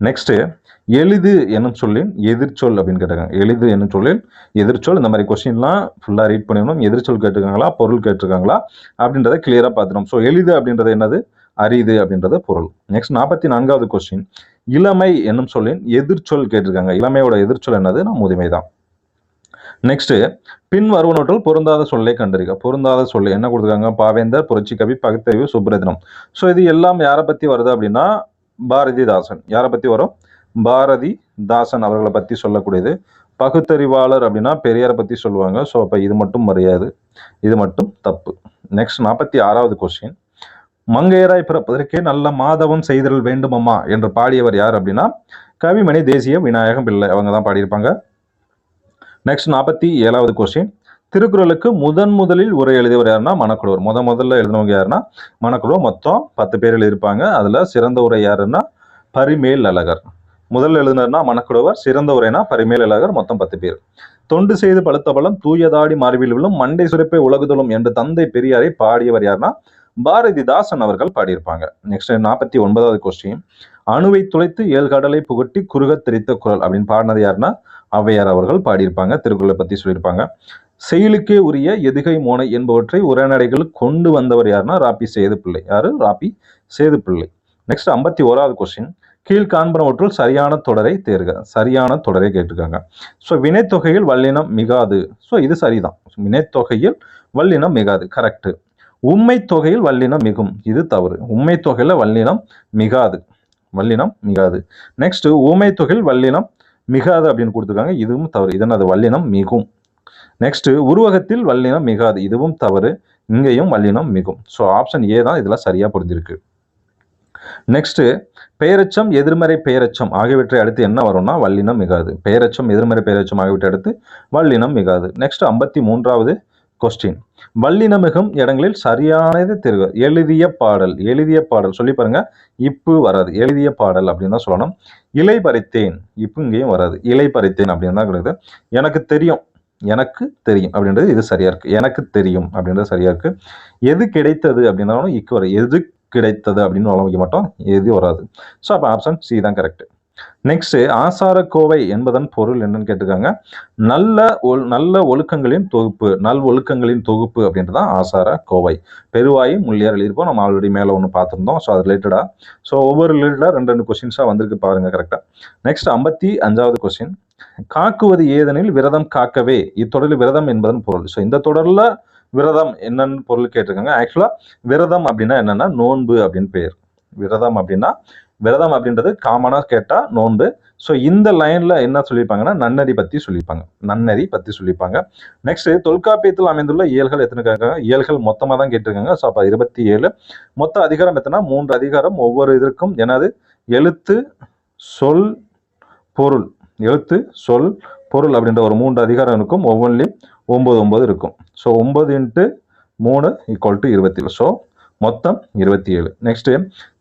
நெக்ஸ்ட், எளிது என்னும் சொல்லின் எதிர்ச்சொல் அப்படின்னு கேட்டிருக்காங்க. எளிது என்னும் சொல்லின் எதிர்ச்சொல். இந்த மாதிரி கொஸ்டின்லாம் ஃபுல்லாக ரீட் பண்ணிடணும். எதிர்ச்சொல் கேட்டிருக்காங்களா, பொருள் கேட்டிருக்காங்களா அப்படின்றத கிளியராக பார்த்துடும். ஸோ எளிது அப்படின்றது என்னது? அரிது அப்படின்றது பொருள். நெக்ஸ்ட் 44வது கொஸ்டின், இளமை என்னும் சொல்லின் எதிர்ச்சொல் கேட்டிருக்காங்க. இளமையோட எதிர்ச்சொல் என்னது? முதுமை தான். நெக்ஸ்ட், பின் வருவனவற்றுள் பொருந்தாத சொல்லை கண்டறிக. பொருந்தாத சொல்லு என்ன கொடுத்துருக்காங்க? பாவேந்தர், புரட்சி கவி, பகுத்தறிவு, சுப்ரதினம். ஸோ இது எல்லாம் யாரை பத்தி வருது அப்படின்னா பாரதிதாசன். யாரை பத்தி வரும்? பாரதிதாசன் அவர்களை பத்தி சொல்லக்கூடியது. பகுத்தறிவாளர் அப்படின்னா பெரியாரை பத்தி சொல்லுவாங்க. ஸோ அப்ப இது மட்டும் மரியாது, இது மட்டும் தப்பு. நெக்ஸ்ட் 46வது கொஸ்டின், மங்கையராய் பிறப்பதற்கே நல்ல மாதவம் செய்தல் வேண்டுமம்மா என்று பாடியவர் யார் அப்படின்னா கவிமணி தேசிய விநாயகம் பிள்ளை. அவங்க தான் பாடியிருப்பாங்க. நெக்ஸ்ட் 47வது கொஸ்டின், திருக்குறளுக்கு முதலில் உரை எழுதியவர் யாருன்னா மணக்குழுவர். முதல்ல எழுதினவங்க யாருன்னா மணக்குழுவர். மொத்தம் 10 பேர் எழுதியிருப்பாங்க. அதுல சிறந்த உரை யாருன்னா பரிமேல் அழகர். முதல்ல எழுதினார்னா மணக்குழுவர், சிறந்த உரைனா பரிமேல் அழகர். மொத்தம் 10 பேர். தொண்டு செய்து பழுத்த பழம் தூயதாடி மார்பில் விழும் மண்டை சுரப்பை உலகுதலும் என்று தந்தை பெரியாரை பாடியவர் யாருன்னா பாரதிதாசன் அவர்கள் பாடியிருப்பாங்க. நெக்ஸ்ட் 49வது கொஸ்டின், அணுவை துளைத்து 7 கடலை புகட்டி குறுக திரித்த குரல் அப்படின்னு பாடினது யாருன்னா ஔவையார் அவர்கள் பாடியிருப்பாங்க. திருக்குறளை பத்தி சொல்லியிருப்பாங்க. செயலுக்கே உரிய எதுகை மோனை என்பவற்றை உரைநடைகள் கொண்டு வந்தவர் யாருன்னா ராபி சேதுப்பிள்ளை. யாரு? ராபி சேதுப்பிள்ளை. நெக்ஸ்ட் 51வது கொஸ்டின், கீழ் காண்பனவற்றுள் சரியான தொடரை தேர்க. சரியான தொடரை கேட்டிருக்காங்க. ஸோ வினைத்தொகையில் வல்லினம் மிகாது. ஸோ இது சரிதான். வினைத்தொகையில் வல்லினம் மிகாது, கரெக்ட். உண்மை தொகையில் வல்லினம் மிகும், இது தவறு. உண்மை தொகையில வல்லினம் மிகாது, வல்லினம் மிகாது. நெக்ஸ்ட், ஊமை தொகையில் வல்லினம் மிகாது அப்படின்னு கொடுத்துருக்காங்க. இதுவும் தவறு. இதன் அது வல்லினம் மிகும். நெக்ஸ்ட், உருவகத்தில் வல்லினம் மிகாது, இதுவும் தவறு. இங்கேயும் வல்லினம் மிகும். ஸோ ஆப்ஷன் ஏ தான் இதுல சரியா புரிஞ்சிருக்கு. நெக்ஸ்ட், பெயரச்சம் எதிர்மறை பெயரச்சம் ஆகியவற்றை அடுத்து என்ன வரும்னா வல்லினம் மிகாது. பெயரச்சம் எதிர்மறை பெயரச்சம் ஆகியவற்றை அடுத்து வல்லினம் மிகாது. நெக்ஸ்ட் 53வது கொஸ்டின், வல்லினமிகும் இடங்களில் சரியானது தெரிவு. எழுதிய பாடல். எழுதிய பாடல் சொல்லி பாருங்க. இப்பு வராது. எழுதிய பாடல் அப்படின்னு தான் சொல்லணும். இலை பறித்தேன், இப்பு இங்கேயும் வராது. இலை பறித்தேன் அப்படின்னு தான் கிடையாது. எனக்கு தெரியும், எனக்கு தெரியும் அப்படின்றது இது சரியா இருக்கு. எனக்கு தெரியும் அப்படின்றது சரியா இருக்கு. எது கிடைத்தது அப்படின்னாலும் இக்கு வரும். எது கிடைத்தது அப்படின்னு வைக்க மாட்டோம், எது வராது. ஸோ அப்போ ஆப்ஷன் சி தான் கரெக்ட். நெக்ஸ்ட், ஆசாரக்கோவை என்பதன் பொருள் என்னன்னு கேட்டிருக்காங்க. நல்ல ஒழுக்கங்களின் தொகுப்பு. நல் ஒழுக்கங்களின் தொகுப்பு அப்படின்றதான் ஆசார கோவை. பெருவாயும் முள்ளியார் எழுதியிருப்போம். நம்ம ஆல்ரெடி மேலே ஒன்று பார்த்துருந்தோம். ஸோ அது ரிலேட்டடா. ஸோ ஒவ்வொரு ரிலேட்டடா 2 கொஸ்டின்ஸாக வந்திருக்கு பாருங்க கரெக்டா. நெக்ஸ்ட் 55வது கொஸ்டின், காக்குவது ஏதெனில் விரதம் காக்கவே. இத்தொடரில் விரதம் என்பதன் பொருள். ஸோ இந்த தொடர்ல விரதம் என்னன்னு பொருள் கேட்டிருக்காங்க. ஆக்சுவலா விரதம் அப்படின்னா என்னன்னா நோன்பு அப்படின்னு பேர். விரதம் அப்படின்னா விரதம் அப்படின்றது காமனா கேட்டா நோன்பு. ஸோ இந்த லைன்ல என்ன சொல்லியிருப்பாங்கன்னா நன்னறி பத்தி சொல்லியிருப்பாங்க. நன்னறி பத்தி சொல்லியிருப்பாங்க. நெக்ஸ்ட், தொல்காப்பியத்தில் அமைந்துள்ள இயல்கள் எத்தனை கேட்காங்க? இயல்கள் மொத்தமா தான் கேட்டிருக்காங்க. ஸோ அப்ப 27. மொத்த அதிகாரம் எத்தனை? 3 அதிகாரம். ஒவ்வொரு இதற்கும் என்னது? எழுத்து, சொல், பொருள். எழுத்து, சொல், பொருள் அப்படின்ற ஒரு 3 அதிகாரம் இருக்கும். ஒவ்வொன்றிலையும் 9 இருக்கும். ஸோ 9 × 3 = 27. ஸோ மொத்தம் 27. நெக்ஸ்ட்,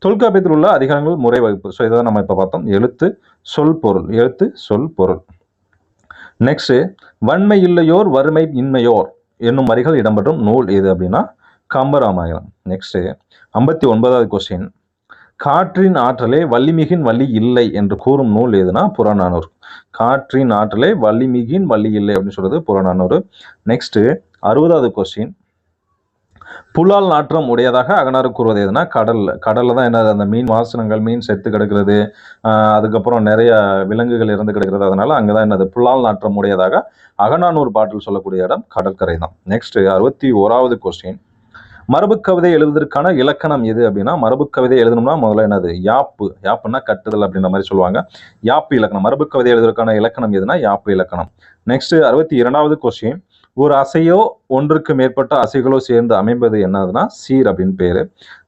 தொல்காப்பியத்தில் உள்ள அதிகாரங்கள் முறை வகுப்பு. ஸோ இதை நம்ம இப்போ பார்த்தோம். எழுத்து, சொல், பொருள். எழுத்து, சொல், பொருள். நெக்ஸ்ட், வன்மை இல்லையோர் வறுமை இன்மையோர் என்னும் வரிகள் இடம்பெறும் நூல் எது அப்படின்னா கம்பராமாயணம். நெக்ஸ்ட் 59வது கொஸ்டின், காற்றின் ஆற்றலே வள்ளிமிகின் வள்ளி இல்லை என்று கூறும் நூல் எதுனா புறநானூறு. காற்றின் ஆற்றலே வள்ளிமிகின் வள்ளி இல்லை அப்படின்னு சொல்றது புறநானூறு. நெக்ஸ்ட் 60வது கொஸ்டின், புலால் நாற்றம் உடையதாக அகனாறு கூறுவது எதுனா கடல்ல தான் என்ன அந்த மீன் வாசனங்கள், மீன் செத்து கிடக்கிறது, அதுக்கப்புறம் நிறைய விலங்குகள் இறந்து கிடக்கிறது. அதனால அங்கதான் என்னது புலால் நாற்றம் உடையதாக அகநானூறு பாட்டில் சொல்லக்கூடிய இடம் கடற்கரை தான். நெக்ஸ்ட் 61வது கொஸ்டின், மரபு கவிதை எழுதுவதற்கான இலக்கணம் எது அப்படின்னா மரபு கவிதை எழுதணும்னா முதல்ல என்னது யாப்பு. யாப்புன்னா கட்டுதல் அப்படின்ற மாதிரி சொல்லுவாங்க. யாப்பு இலக்கணம். மரபு கவிதை எழுதுவதற்கான இலக்கணம் எதுனா யாப்பு இலக்கணம். நெக்ஸ்ட் 62வது கொஸ்டின், ஒரு அசையோ ஒன்றுக்கு மேற்பட்ட அசைகளோ சேர்ந்து அமைப்பது என்னதுன்னா சீர் அப்படின்னு பேரு.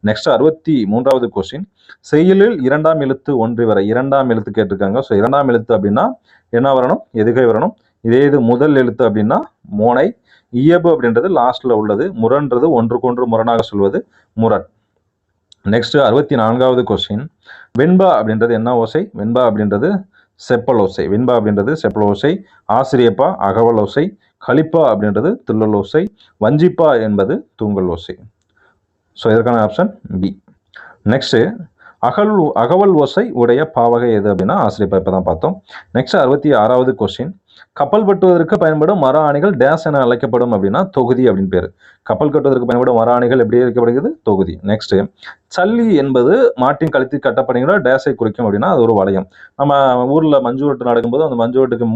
நெக்ஸ்ட் 63வது கொஸ்டின், செய்யுளில் 2ஆம் எழுத்து ஒன்றி வர. 2ஆம் எழுத்து கேட்டிருக்காங்க. ஸோ 2ஆம் எழுத்து அப்படின்னா என்ன வரணும்? எதுகை வரணும். இதே இது முதல் எழுத்து அப்படின்னா மோனை. இயல்பு அப்படின்றது லாஸ்ட்ல உள்ளது. முரண்றது ஒன்றுக்கொன்று முரணாக சொல்வது முரண். நெக்ஸ்ட் 64வது கொஸ்டின், வெண்பா அப்படின்றது என்ன ஓசை? வெண்பா அப்படின்றது செப்பல் ஓசை. வெண்பா அப்படின்றது செப்பல் ஓசை. ஆசிரியப்பா அகவல் ஓசை. கலிப்பா அப்படின்றது துள்ளல் ஓசை, வஞ்சிப்பா என்பது தூங்கல் ஓசை. ஸோ இதற்கான ஆப்ஷன் பி. நெக்ஸ்ட் அகவல் ஓசை உடைய பாவகை எது அப்படின்னா ஆசிரியப்பா இப்போ தான் பார்த்தோம். நெக்ஸ்ட் 66வது கொஸ்டின், கப்பல் கட்டுவதற்கு பயன்படும் மர ஆணிகள் டேஸ் என அழைக்கப்படும் அப்படின்னா தொகுதி அப்படின்னு பேர். கப்பல் கட்டுவதற்கு பயன்படும் மர ஆணிகள் எப்படி அழைக்கப்படுகிறது? தொகுதி. நெக்ஸ்ட் சல்லி என்பது மாட்டின் கழுத்தில் கட்டப்படுகிற டேஸை குறிக்கும் அப்படின்னா அது ஒரு வளையம். நம்ம ஊர்ல மஞ்சுவட்டு நடக்கும்போது அந்த மஞ்சுவட்டுக்கு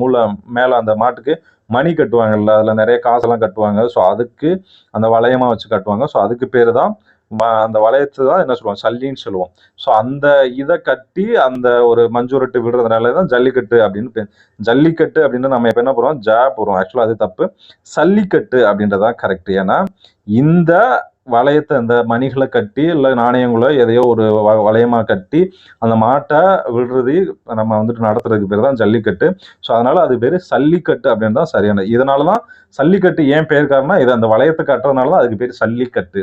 மேல அந்த மாட்டுக்கு மணி கட்டுவாங்கல்ல, அதுல நிறைய காசெல்லாம் கட்டுவாங்க. ஸோ அதுக்கு அந்த வளையமா வச்சு கட்டுவாங்க. ஸோ அதுக்கு பேரு தான் அந்த வளையத்தை தான் என்ன சொல்லுவோம்? சல்லின்னு சொல்லுவோம். ஸோ அந்த இதை கட்டி அந்த ஒரு மஞ்சுரட்டு விடுறதுனால தான் ஜல்லிக்கட்டு அப்படின்னு ஜல்லிக்கட்டு அப்படின்னு நம்ம இப்போ என்ன போறோம்? போறோம். ஆக்சுவலாக அது தப்பு. சல்லிக்கட்டு அப்படின்றதான் கரெக்ட். ஏன்னா இந்த வளையத்தை இந்த மணிகளை கட்டி இல்லை நாணயங்களோ எதையோ ஒரு வளையமா கட்டி அந்த மாட்டை விடுறது நம்ம வந்துட்டு நடத்துறதுக்கு பேர் தான் ஜல்லிக்கட்டு. ஸோ அதனால அது பேர் சல்லிக்கட்டு அப்படின்னு தான் சரியான. இதனால தான் சல்லிக்கட்டு ஏன் பேர் காரணம், இதை அந்த வளையத்தை கட்டுறதுனால தான் அதுக்கு பேர் சல்லிக்கட்டு.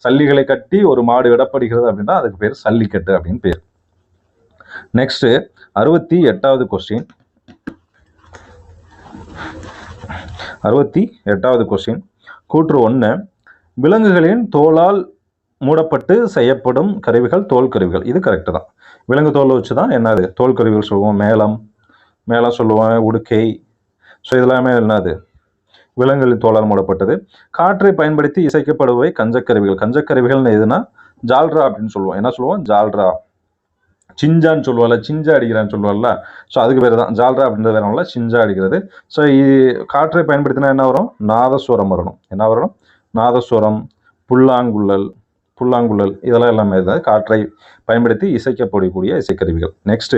சல்லிகளை கட்டி ஒரு மாடு விடப்படுகிறது அப்படின்னா அதுக்கு பேர் சல்லிக்கட்டு அப்படின்னு பேர். நெக்ஸ்ட் 68வது கொஸ்டின். 68வது கொஸ்டின் கூற்று 1, விலங்குகளின் தோலால் மூடப்பட்டு செய்யப்படும் கருவிகள் தோல் கருவிகள். இது கரெக்டு தான். விலங்கு தோல் வச்சு தான் என்னது தோல் கருவிகள் சொல்லுவோம். மேளம் சொல்லுவோம், உடுக்கை. ஸோ இதெல்லாமே என்னது விலங்குகளின் தோலால் மூடப்பட்டது. காற்றை பயன்படுத்தி இசைக்கப்படுவை கஞ்சக்கருவிகள். கஞ்சக்கருவிகள்னு எதுனா ஜால்ரா அப்படின்னு சொல்லுவோம். என்ன சொல்லுவோம்? ஜால்ரா. சிஞ்சான்னு சொல்லுவாள், சிஞ்சா அடிக்கிறான்னு சொல்லுவாள்ல. ஸோ அதுக்கு பேர் தான் ஜால்ரா அப்படின்றது வேணும்ல, சிஞ்சா அடிக்கிறது. ஸோ காற்றை பயன்படுத்தினா என்ன வரும்? நாதஸ்வரம் வரணும். என்ன வரணும்? நாதஸ்வரம், புல்லாங்குழல் இதெல்லாம் எல்லாமே தான் காற்றை பயன்படுத்தி இசைக்கப்படக்கூடிய இசைக்கருவிகள். நெக்ஸ்ட்,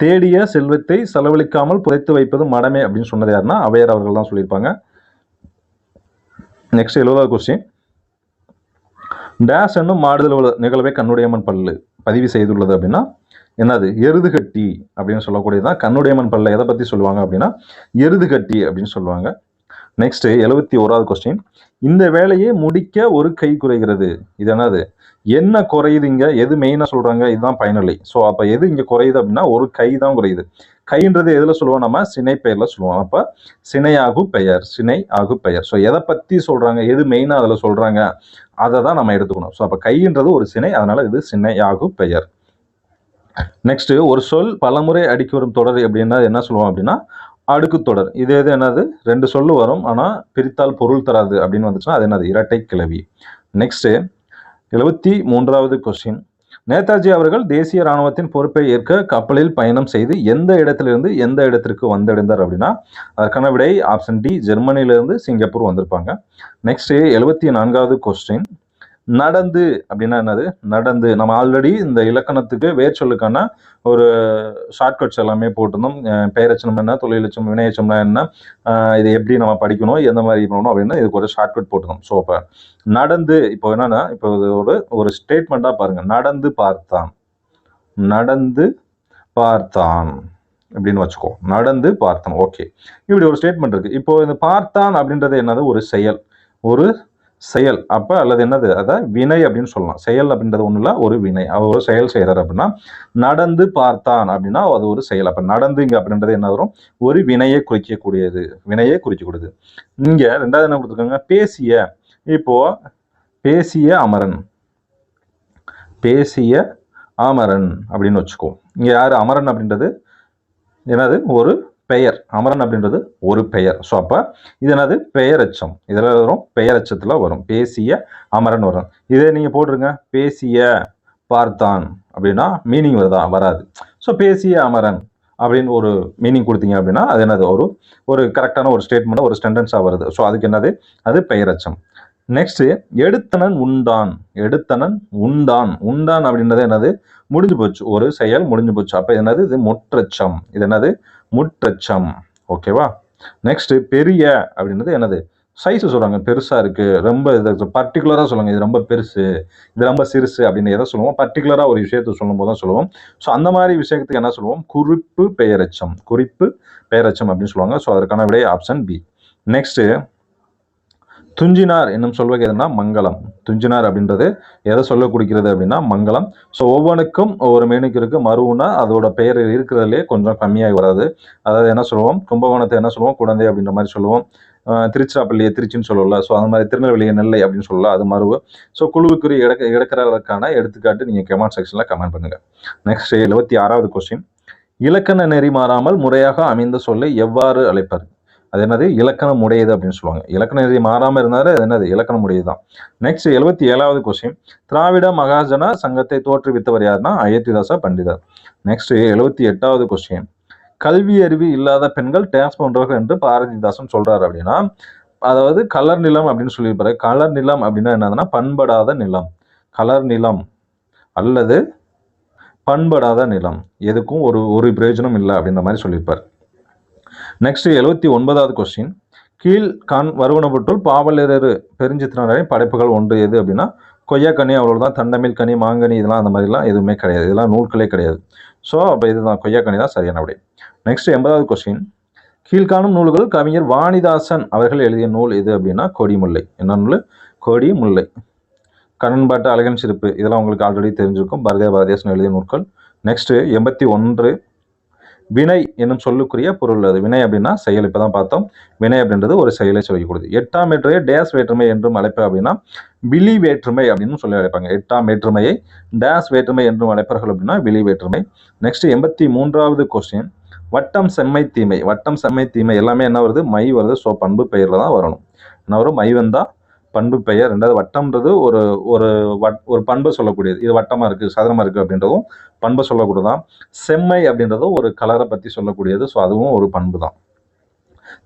தேடிய செல்வத்தை செலவழிக்காமல் புதைத்து வைப்பது மடமே அப்படின்னு சொன்னது யாருன்னா அவையார் அவர்கள் தான் சொல்லியிருப்பாங்க. நெக்ஸ்ட் 70வது கொஸ்டின், டேஸ் என்னும் மாடுதல் நிகழ்வை கண்ணுடையம்மன் பல்லு பதிவு செய்துள்ளது அப்படின்னா என்னது? எருதுகட்டி அப்படின்னு சொல்லக்கூடியதான் கண்ணுடையம்மன் பல்ல எதை பத்தி சொல்லுவாங்க அப்படின்னா எருதுகட்டி அப்படின்னு சொல்லுவாங்க. நெக்ஸ்ட் 71வது கொஸ்டின், இந்த வேலையை முடிக்க ஒரு கை குறைகிறது. இது என்னது? என்ன குறையுது இங்க? எது மெயினா சொல்றாங்க? இதுதான் பயனில்லை. ஸோ அப்ப எது இங்க குறையுது அப்படின்னா ஒரு கை தான் குறையுது. கைன்றது எதுல சொல்லுவோம்? நம்ம சினை பெயர்ல சொல்லுவோம். அப்ப சினை ஆகு பெயர். ஸோ எதை பத்தி சொல்றாங்க, எது மெயினா அதுல சொல்றாங்க, அதை தான் நம்ம எடுத்துக்கணும். ஸோ அப்ப கைன்றது ஒரு சினை, அதனால இது சினை ஆகு பெயர். நெக்ஸ்ட், ஒரு சொல் பலமுறை அடிக்கி வரும் தொடர் அப்படின்னா என்ன சொல்லுவோம் அப்படின்னா அடுக்கு தொடர். இது என்னது? 2 சொல்லு வரும், ஆனா பிரித்தால் பொருள் தராது அப்படின்னு வந்துச்சுன்னா அது என்னது? இரட்டை கிளவி. நெக்ஸ்ட் 73வது கொஸ்டின், நேதாஜி அவர்கள் தேசிய ராணுவத்தின் பொறுப்பை ஏற்க கப்பலில் பயணம் செய்து எந்த இடத்திலிருந்து எந்த இடத்திற்கு வந்தடைந்தார் அப்படின்னா அதற்கான விடை ஆப்ஷன் டி, ஜெர்மனியிலிருந்து சிங்கப்பூர் வந்திருப்பாங்க. நெக்ஸ்ட் 74வது கொஸ்டின், நடந்து அப்படின்னா என்னது? நடந்து நம்ம ஆல்ரெடி இந்த இலக்கணத்துக்கு வேர் சொல்லுக்கான ஒரு ஷார்ட்கட்ஸ் எல்லாமே போட்டிருந்தோம். பெயரச்சனம் என்ன, தொழிலச்சம், வினையச்சம்னா என்ன, இதை எப்படி நம்ம படிக்கணும், எந்த மாதிரி பண்ணணும் அப்படின்னு இதுக்கு ஒரு ஷார்ட்கட் போட்டிருந்தோம். ஸோ அப்போ நடந்து இப்போ என்னன்னா இப்போ ஒரு ஸ்டேட்மெண்ட்டாக பாருங்க. நடந்து பார்த்தான் அப்படின்னு வச்சுக்கோ. நடந்து பார்த்தான். ஓகே, இப்படி ஒரு ஸ்டேட்மெண்ட் இருக்கு. இப்போ இந்த பார்த்தான் அப்படின்றது என்னது? ஒரு செயல். அப்ப அல்லது என்னது? அதை வினை அப்படின்னு சொல்லலாம். செயல் அப்படின்றது ஒண்ணு இல்ல, ஒரு வினை. அவர் ஒரு செயல் செய்யறாரு அப்படின்னா நடந்து பார்த்தான் அப்படின்னா அது ஒரு செயல். அப்ப நடந்துங்க அப்படின்றது என்ன வரும்? ஒரு வினையை குறிக்கக்கூடியது. இங்க 2வது என்ன கொடுத்துருக்காங்க? பேசிய. இப்போ பேசிய அமரன் அப்படின்னு வச்சுக்கோ. இங்க யாரு? அமரன் அப்படின்றது என்னது? ஒரு பெயர். அமரன் அப்படின்றது ஒரு பெயர். ஸோ அப்ப இது என்னது? பெயரச்சம். இதில் வரும், பெயரச்சத்துல வரும். பேசிய அமரன் வரும். இதே நீங்க போட்டுருங்க பேசிய பார்த்தான் அப்படின்னா மீனிங் வருதா? வராது. ஸோ பேசிய அமரன் அப்படின்னு ஒரு மீனிங் கொடுத்தீங்க அப்படின்னா அது என்னது? ஒரு கரெக்டான ஒரு ஸ்டேட்மெண்ட், ஒரு சென்டென்ஸா வருது. ஸோ அதுக்கு என்னது? அது பெயரச்சம். நெக்ஸ்ட், எடுத்தனன் உண்டான் அப்படின்றது என்னது? முடிஞ்சு போச்சு, ஒரு செயல் முடிஞ்சு போச்சு. அப்ப என்னது? இது முற்றச்சம். இது என்னது? முற்றச்சம். ஓகேவா? நெக்ஸ்ட், பெரிய அப்படின்றது என்னது? சைஸ் சொல்றாங்க, பெருசா இருக்கு, ரொம்ப பர்டிகுலரா சொல்லுங்க, இது ரொம்ப பெருசு, இது ரொம்ப சிறுசு அப்படின்னு எதை சொல்லுவோம்? பர்டிகுலரா ஒரு விஷயத்தை சொல்லும் போது தான் சொல்லுவோம். ஸோ அந்த மாதிரி விஷயத்துக்கு என்ன சொல்லுவோம்? குறிப்பு பெயரச்சம் அப்படின்னு சொல்லுவாங்க. ஸோ அதற்கான விடை ஆப்ஷன் பி. நெக்ஸ்ட், துஞ்சினார் என்னும் சொல்வகை எதுனா மங்களம். துஞ்சினார் அப்படின்றது எதை சொல்ல குடிக்கிறது அப்படின்னா மங்களம். ஸோ ஒவ்வொன்றுக்கும் ஒவ்வொரு மீனுக்கு இருக்கு. மருவுனா அதோட பெயர் இருக்கிறதுலே கொஞ்சம் கம்மியாகி வராது. அதாவது என்ன சொல்லுவோம், கும்பகோணத்தை என்ன சொல்லுவோம், குடந்தை அப்படின்ற மாதிரி சொல்லுவோம். திருச்சிராப்பள்ளியை திருச்சின்னு சொல்லுவோம்ல. ஸோ அந்த மாதிரி திருநெல்வேலியை நெல்லை அப்படின்னு சொல்லலாம், அது மருவு. ஸோ குழுவுக்குரிய எடுக்கிறதுக்கான எடுத்துக்காட்டு நீங்கள் கமெண்ட் செக்ஷனில் கமெண்ட் பண்ணுங்க. நெக்ஸ்ட் 76வது கொஸ்டின். இலக்கண நெறி மாறாமல் முறையாக அமைந்த சொல்லை எவ்வாறு அழைப்பர்? அது என்னது, இலக்கணம் உடையது அப்படின்னு சொல்லுவாங்க. இலக்கண நெறி மாறாமல் இருந்தாலும் அது என்னது, இலக்கணம் உடையது தான். Next 77வது question. திராவிட மகாஜன சங்கத்தை தோற்றுவித்தவர் யாருன்னா அயோத்திதாச பண்டிதர். நெக்ஸ்ட் 78வது கொஸ்டின். கல்வி அறிவு இல்லாத பெண்கள் டேஸ் போன்றவர்கள் என்று பாரதிதாசன் சொல்றாரு அப்படின்னா, அதாவது கலர் நிலம் அப்படின்னு சொல்லியிருப்பாரு. கலர் நிலம் அப்படின்னா என்னதுன்னா பண்படாத நிலம். கலர் நிலம் அல்லது பண்படாத நிலம், எதுக்கும் ஒரு பிரயோஜனம் இல்லை அப்படின்ற மாதிரி சொல்லியிருப்பார். நெக்ஸ்ட் 79வது கொஸ்டின். கீழ் வருவனவற்றுள் பாவலரேறு பெருஞ்சித்திரனாரின் படைப்புகள் ஒன்று எது அப்படின்னா கொய்யாக்கனி, அவ்வளவுதான். தண்டமிழ் கனி, மாங்கனி இதெல்லாம் அந்த மாதிரிலாம் எதுவுமே கிடையாது. இதெல்லாம் நூல்களே கிடையாது. ஸோ அப்போ இதுதான் கொய்யாக்கனி தான் சரியான விடை. நெக்ஸ்ட் 80வது கொஸ்டின். கீழ்காணும் நூல்கள் கவிஞர் வாணிதாசன் அவர்கள் எழுதிய நூல் எது அப்படின்னா கொடிமுல்லை. என்ன நூல்? கொடிமுல்லை. கண்ணன்பாட்டு, அழகன் சிரிப்பு இதெல்லாம் உங்களுக்கு ஆல்ரெடி தெரிஞ்சிருக்கும். பாரதியாசன் எழுதிய நூல்கள். நெக்ஸ்ட் 81. வினை என்னும் சொல்லுக்குரிய பொருள். அது வினை அப்படின்னா செயல். இப்பதான் பார்த்தோம். வினை அப்படின்றது ஒரு செயலை சொல்லக்கூடியது. 8ஆம் வேற்றுமையை டேஸ் வேற்றுமை என்றும் அழைப்பு அப்படின்னா விழி வேற்றுமை அப்படின்னு சொல்லி அழைப்பாங்க. 8ஆம் வேற்றுமையை டேஸ் வேற்றுமை என்றும் அழைப்பார்கள் அப்படின்னா விழி வேற்றுமை. நெக்ஸ்ட் 83வது கொஸ்டின். வட்டம் செம்மை தீமை. வட்டம் செம்மை தீமை எல்லாமே என்ன வருது, மை வருது. ஸோ பண்பு பெயர்ல தான் வரணும். என்ன வரும், மை வந்தா பண்பு பெயர். ரெண்டாவது வட்டம்ன்றது ஒரு ஒரு பண்பை சொல்லக்கூடியது. இது வட்டமா இருக்கு, சதுரமா இருக்கு அப்படின்றதும் பண்பை சொல்லக்கூடியதான். செம்மை அப்படின்றதும் ஒரு கலரை பத்தி சொல்லக்கூடியது. ஸோ அதுவும் ஒரு பண்பு தான்.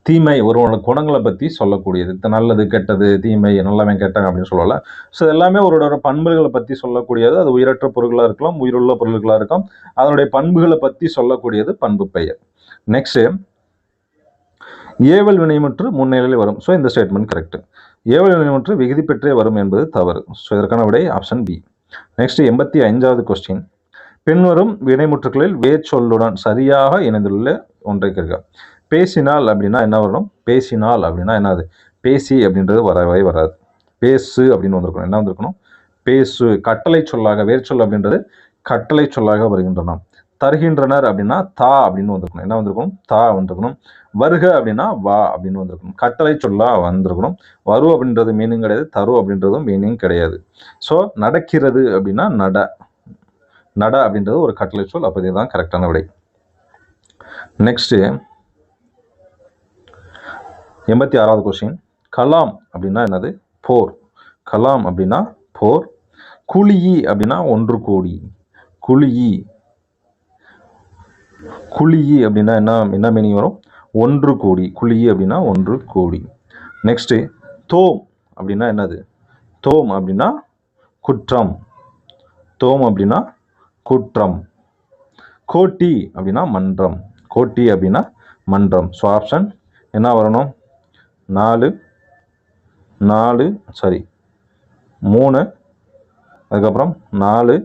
தீமை ஒருவனோட குணங்களை பத்தி சொல்லக்கூடியது. நல்லது, கெட்டது, தீமை, நல்லவன் கெட்டவன் அப்படின்னு சொல்லல. ஸோ எல்லாமே ஒருவரோட பண்புகளை பத்தி சொல்லக்கூடியது. அது உயிரற்ற பொருட்களா இருக்கலாம், உயிருள்ள பொருட்களா இருக்கலாம். அதனுடைய பண்புகளை பத்தி சொல்லக்கூடியது பண்பு பெயர். நெக்ஸ்ட் ஏவல் வினைமுற்று முன்னிலையில் வரும். ஸோ இந்த ஸ்டேட்மெண்ட் கரெக்ட். ஏவல் வினைமுற்று விகுதி பெற்றே வரும் என்பது தவறு. ஸோ இதற்கான விடை ஆப்ஷன் பி. நெக்ஸ்ட் 85வது கொஸ்டின். பின்வரும் வினைமுற்றுகளில் வேர்ச்சொல்லுடன் சரியாக இணைந்துள்ள ஒன்றை கேட்க. பேசினால் அப்படின்னா என்ன வரணும், பேசினால் அப்படின்னா என்னது, பேசி அப்படின்றது வரவே வராது. பேசு அப்படின்னு வந்திருக்கணும். என்ன வந்திருக்கணும், பேசு. கட்டளை சொல்லாக, வேர்ச்சொல் அப்படின்றது கட்டளை சொல்லாக வருகின்றன. தருகின்றனர் அப்படின்னா தா அப்படின்னு வந்திருக்கணும். என்ன வந்திருக்கணும், தா வந்திருக்கணும். வருக அப்படின்னா வா அப்படின்னு வந்திருக்கணும். கட்டளை சொல்லா வந்திருக்கணும். வரு அப்படின்றது மீனிங் கிடையாது, தரு அப்படின்றதும் மீனிங் கிடையாது. ஸோ நடக்கிறது அப்படின்னா நட. நட அப்படின்றது ஒரு கட்டளை சொல். அப்போ இதுதான் கரெக்டான விடை. Next 86வது question. கலாம் அப்படின்னா என்னது, போர். கலாம் அப்படின்னா போர். குழியி அப்படின்னா ஒன்று கோடி. குழியி. குழியி அப்படின்னா என்ன மீனிங் வரும், ஒன்று கோடி. குழியி அப்படின்னா ஒன்று கோடி. நெக்ஸ்ட் தோம் அப்படின்னா என்னது, தோம் அப்படின்னா குற்றம். தோம் அப்படின்னா குற்றம். கோட்டி அப்படின்னா மன்றம். கோட்டி அப்படின்னா மன்றம். ஸோ ஆப்ஷன் என்ன வரணும், 4 3, அதுக்கப்புறம் 4,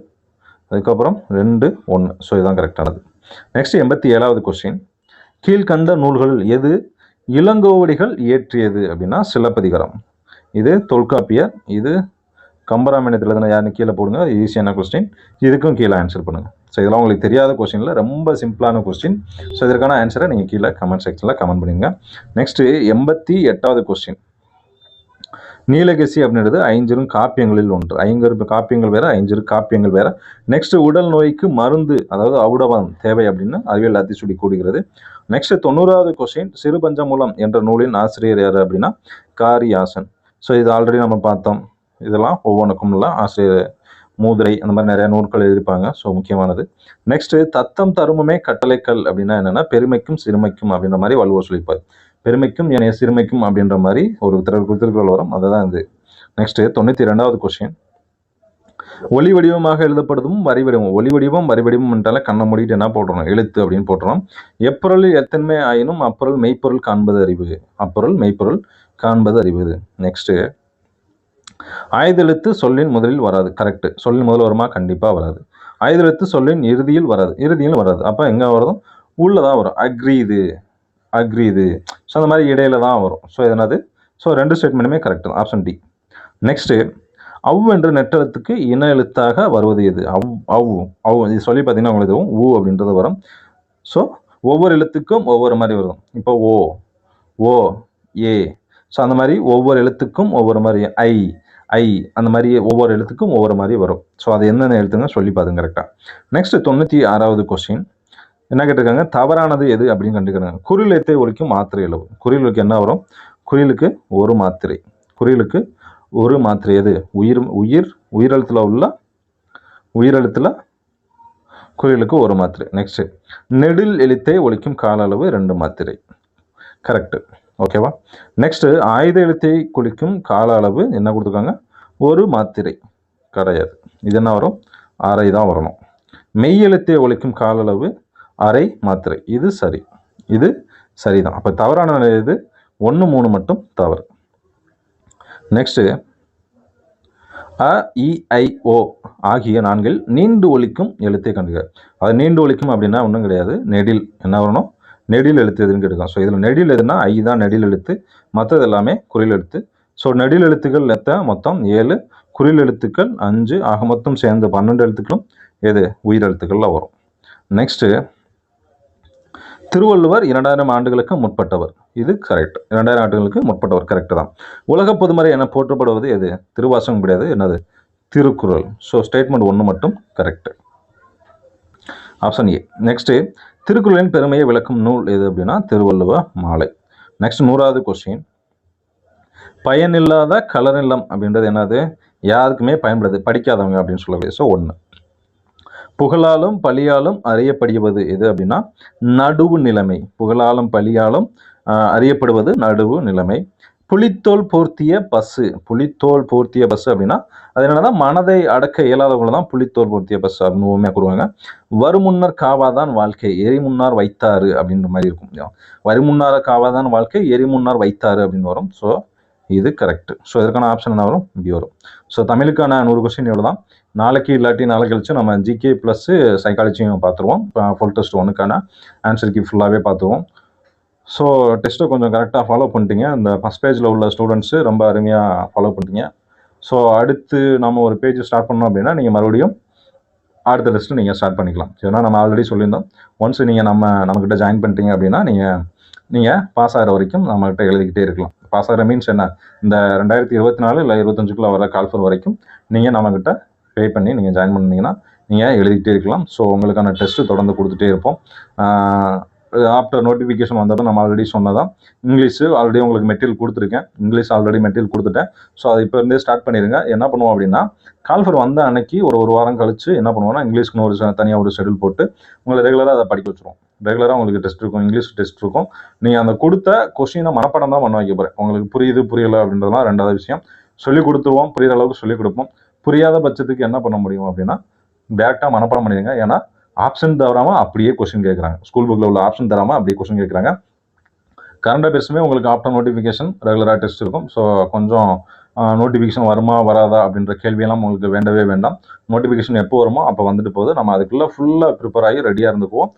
அதுக்கப்புறம் 2, 1. ஸோ இதுதான் கரெக்டானது. Next 87வது question. கீழ்கண்ட நூல்கள் எது இளங்கோவடிகள் இயற்றியது அப்படின்னா சிலப்பதிகாரம். இது தொல்காப்பியர். இது கம்பராமாயணத்தில் எழுதின யாருன்னு கீழே போடுங்க. ஈஸியான கொஸ்டின். இதுக்கும் கீழே ஆன்சர் பண்ணுங்க. ஸோ இதெல்லாம் உங்களுக்கு தெரியாத கொஸ்டின்ல ரொம்ப சிம்பிளான கொஸ்டின். ஸோ இதற்கான ஆன்சரை நீங்கள் கீழே கமெண்ட் செக்ஷனில் கமெண்ட் பண்ணுங்க. Next 88வது question. நீலகேசி அப்படின்றது ஐஞ்சிறு காப்பியங்களில் ஒன்று. 5 காப்பியங்கள் வேற, 5 காப்பியங்கள் வேற. நெக்ஸ்ட் உடல் நோய்க்கு மருந்து, அதாவது ஔடவம் தேவை அப்படின்னு அறிவியல் அத்திச்சுடி கூடுகிறது. Next 90வது question. சிறுபஞ்சமூலம் என்ற நூலின் ஆசிரியர் யார் அப்படின்னா காரியாசன். ஸோ இது ஆல்ரெடி நம்ம பார்த்தோம். இதெல்லாம் ஒவ்வொன்றுக்கும் ஆசிரியர் மூதுரை அந்த மாதிரி நிறைய நூல்கள் எழுதிப்பாங்க. ஸோ முக்கியமானது. நெக்ஸ்ட் தத்தம் தருமமே கட்டளைக்கல் அப்படின்னா என்னன்னா பெருமைக்கும் சிறுமைக்கும் அப்படின்ற மாதிரி வள்ளுவர் சொல்லியிருப்பார். பெருமைக்கும் என சிறுமைக்கும் அப்படின்ற மாதிரி ஒரு திருக்குறள் வரும். அதுதான் இது. நெக்ஸ்ட் 92வது கொஸ்டின். ஒளி வடிவமாக எழுதப்படுதும் வரி வடிவம். ஒளி வடிவம் வரி வடிவம் என்றால கண்ணை மூடிட்டு என்ன போட்டுறோம், எழுத்து அப்படின்னு போட்டுறோம். எப்பொருள் எத்தன்மை ஆயினும் அப்பொருள் மெய்ப்பொருள் காண்பது அறிவு. அப்பொருள் மெய்ப்பொருள் காண்பது அறிவு. நெக்ஸ்ட் ஆயுதெழுத்து சொல்லின் முதலில் வராது. கரெக்ட். சொல்லின் முதல் வருமா, கண்டிப்பா வராது. ஆயுதெழுத்து சொல்லின் இறுதியில் வராது. இறுதியில் வராது. அப்ப எங்க வருதும், உள்ளதான் வரும். அக்ரீது, அக்ரீது. ஸோ அந்த மாதிரி இடையில தான் வரும். ஸோ என்னது ஸோ 2 ஸ்டேட்மெண்ட்டுமே கரெக்ட் தான். Option D. நெக்ஸ்ட்டு, அவ் என்ற நெட்டெழுத்துக்கு இன எழுத்தாக வருவது எது? அவ் இது சொல்லி பார்த்தீங்கன்னா உங்களுக்கு உ அப்படின்றது வரும். ஸோ ஒவ்வொரு எழுத்துக்கும் ஒவ்வொரு மாதிரி வரும். இப்போ ஓ, ஏ. ஸோ அந்த மாதிரி ஒவ்வொரு எழுத்துக்கும் ஒவ்வொரு மாதிரி ஐ அந்த மாதிரி ஒவ்வொரு எழுத்துக்கும் ஒவ்வொரு மாதிரி வரும். ஸோ அது என்னென்ன எழுத்துங்க சொல்லி பாருங்க கரெக்டாக. நெக்ஸ்ட் 96வது கொஸ்டின் என்ன கேட்டிருக்காங்க? தவறானது எது அப்படின்னு கண்டுக்கிறாங்க. குறிலெழுத்தை ஒலிக்கும் மாத்திரை அளவு. குறிலுக்கு என்ன வரும்? குறிலுக்கு ஒரு மாத்திரை. குறிலுக்கு ஒரு மாத்திரை எது? உயிரெழுத்துல உள்ள உயிரெழுத்துல குறிலுக்கு ஒரு மாத்திரை. நெக்ஸ்ட், நெடில் எழுத்தை ஒலிக்கும் கால அளவு 2 மாத்திரை. கரெக்ட். ஓகேவா? நெக்ஸ்ட், ஆயுத எழுத்தை குறிக்கும் கால அளவு என்ன கொடுத்துருக்காங்க? ஒரு மாத்திரை. கிடையாது. இது என்ன வரும்? அரை தான் வரணும். மெய் எழுத்தை ஒலிக்கும் கால அளவு அரை மாத்திரை. இது சரி. இது சரிதான். அப்போ தவறான இது 1, 3 மட்டும் தவறு. நெக்ஸ்ட், அ, இ, ஐ, ஓ ஆகிய 4 நீண்டு ஒலிக்கும் எழுத்தை கண்டுக. அது நீண்டு ஒலிக்கும் அப்படின்னா ஒன்றும் கிடையாது. நெடில் என்ன வரணும்? நெடில் எழுத்து எதுன்னு கேட்டுக்கலாம். ஸோ இதில் நெடில் எதுனா ஐ தான் நெடில் எழுத்து, மற்றது எல்லாமே குறில் எழுத்து. ஸோ நெடில் எழுத்துக்கள் மொத்தம் 7, குறில் எழுத்துக்கள் 5, ஆக மொத்தம் சேர்ந்து 12 எழுத்துக்களும் எது? உயிரெழுத்துக்கள்ல வரும். நெக்ஸ்ட், திருவள்ளுவர் 2000 ஆண்டுகளுக்கு முற்பட்டவர். இது கரெக்ட். 2000 ஆண்டுகளுக்கு முற்பட்டவர் கரெக்ட் தான். உலக பொதுமறை என போற்றப்படுவது எது? திருவாசகம் கிடையாது. என்னது? திருக்குறள். ஸோ ஸ்டேட்மெண்ட் 1 மட்டும் கரெக்ட். Option A. நெக்ஸ்ட், திருக்குறளின் பெருமையை விளக்கும் நூல் எது அப்படின்னா திருவள்ளுவ மாலை. நெக்ஸ்ட் 100வது கொஸ்டின், பயனில்லாத கலரில்லம் அப்படின்றது என்னது? யாருக்குமே பயன்படுது, படிக்காதவங்க அப்படின்னு சொல்லக்கூடிய. ஸோ 1. புகழாலும் பழியாலும் அறியப்படுவது எது அப்படின்னா நடுவு நிலைமை. புகழாலும் பழியாலும் அறியப்படுவது நடுவு நிலைமை. புலித்தோல் போர்த்திய பசு. புலித்தோல் போர்த்திய பசு அப்படின்னா அது என்னன்னா மனதை அடக்க இயலாதவங்களை தான் புலித்தோல் போர்த்திய பசு அப்படின்னு உண்மையாக கூறுவாங்க. வருமுன்னர் காவாதான் வாழ்க்கை, எரிமுன்னார் வைத்தாரு அப்படின்ற மாதிரி இருக்கும். வருமுன்னார காவாதான் வாழ்க்கை, எரிமுன்னார் வைத்தாரு அப்படின்னு வரும். ஸோ இது கரெக்ட். ஸோ இதற்கான ஆப்ஷன் என்ன வரும்? இப்படி வரும். ஸோ தமிழுக்கான 100 கொஸ்டின் எவ்வளோ தான். நாளைக்கு இல்லாட்டி நாளை கழிச்சு நம்ம ஜிகே ப்ளஸ் சைக்காலஜியும் பார்த்துருவோம். ஃபுல் டெஸ்ட் 1க்கான ஆன்சருக்கு ஃபுல்லாகவே பார்த்துருவோம். ஸோ டெஸ்ட்டை கொஞ்சம் கரெக்டாக ஃபாலோ பண்ணிட்டீங்க. இந்த ஃபஸ்ட் பேஜில் உள்ள ஸ்டூடெண்ட்ஸு ரொம்ப அருமையாக ஃபாலோ பண்ணிட்டீங்க. ஸோ அடுத்து நம்ம ஒரு பேஜ் ஸ்டார்ட் பண்ணோம் அப்படின்னா நீங்கள் மறுபடியும் அடுத்த டெஸ்ட்டு நீங்கள் ஸ்டார்ட் பண்ணிக்கலாம். ஏன்னா நம்ம ஆல்ரெடி சொல்லியிருந்தோம், ஒன்ஸ் நீங்கள் நம்மக்கிட்ட ஜாயின் பண்ணிட்டீங்க அப்படின்னா நீங்கள் பாஸ் ஆகிற வரைக்கும் நம்மகிட்ட எழுதிக்கிட்டே இருக்கலாம். பாஸ் ஆகிற மீன்ஸ் என்ன? இந்த 2024 இல்லை 25க்குள்ளே வர கால்ஃபர் வரைக்கும் நீங்கள் நம்மக்கிட்ட பே பண்ணி நீங்கள் ஜாயின் பண்ணிங்கன்னா நீங்கள் எழுதிக்கிட்டே இருக்கலாம். ஸோ உங்களுக்கான டெஸ்ட்டு தொடர்ந்து கொடுத்துட்டே இருப்போம். ஆஃப்டர் நோட்டிஃபிகேஷன் வந்ததும் நம்ம ஆல்ரெடி சொன்னதான் இங்கிலீஷு ஆல்ரெடி உங்களுக்கு மெட்டீரியல் கொடுத்துருக்கேன். இங்கிலீஷ் ஆல்ரெடி மெட்டீரியல் கொடுத்துட்டேன். ஸோ அது இப்போ இருந்தே ஸ்டார்ட் பண்ணிடுங்க. என்ன பண்ணுவோம் அப்படின்னா கால்ஃபர் வந்த அன்னைக்கு ஒரு வாரம் கழிச்சு என்ன பண்ணுவோம்னா இங்கிலீஷ்க்குன்னு தனியாக ஒரு ஷெடியூல் போட்டு உங்களை ரெகுலராக அதை படிக்க வச்சுருவோம். ரெகுலராக உங்களுக்கு டெஸ்ட் இருக்கும், இங்கிலீஷ் டெஸ்ட் இருக்கும். நீங்கள் அந்த கொடுத்த கொஸ்டினை மனப்பாடம் தான் பண்ண வைக்க போகிறேன். உங்களுக்கு புரியுது புரியலை அப்படின்றதுலாம் 2வது விஷயம். சொல்லிக் கொடுத்துருவோம், புரியுற அளவுக்கு சொல்லிக் கொடுப்போம். புரியாத பட்சத்துக்கு என்ன பண்ண முடியும் அப்படின்னா டேரெக்டாக மனப்பாடம் பண்ணிடுங்க. ஏன்னா ஆப்ஷன் தவறாமல் அப்படியே கொஸ்டின் கேட்குறாங்க. ஸ்கூல் புக்கில் உள்ள ஆப்ஷன் தராமல் அப்படியே கொஸ்டின் கேட்குறாங்க. கரண்ட் அஃபேர்ஸுமே உங்களுக்கு ஆஃப்டர் நோட்டிஃபிகேஷன் ரெகுலராக டெஸ்ட் இருக்கும். ஸோ கொஞ்சம் நோட்டிஃபிகேஷன் வருமா வராதா அப்படின்ற கேள்வியெல்லாம் உங்களுக்கு வேண்டவே வேண்டாம். நோட்டிஃபிகேஷன் எப்போ வருமோ அப்போ வந்துட்டு போகுது. நம்ம அதுக்குள்ளே ஃபுல்லாக ப்ரிப்பேர் ஆகி ரெடியாக இருந்துக்குவோம்.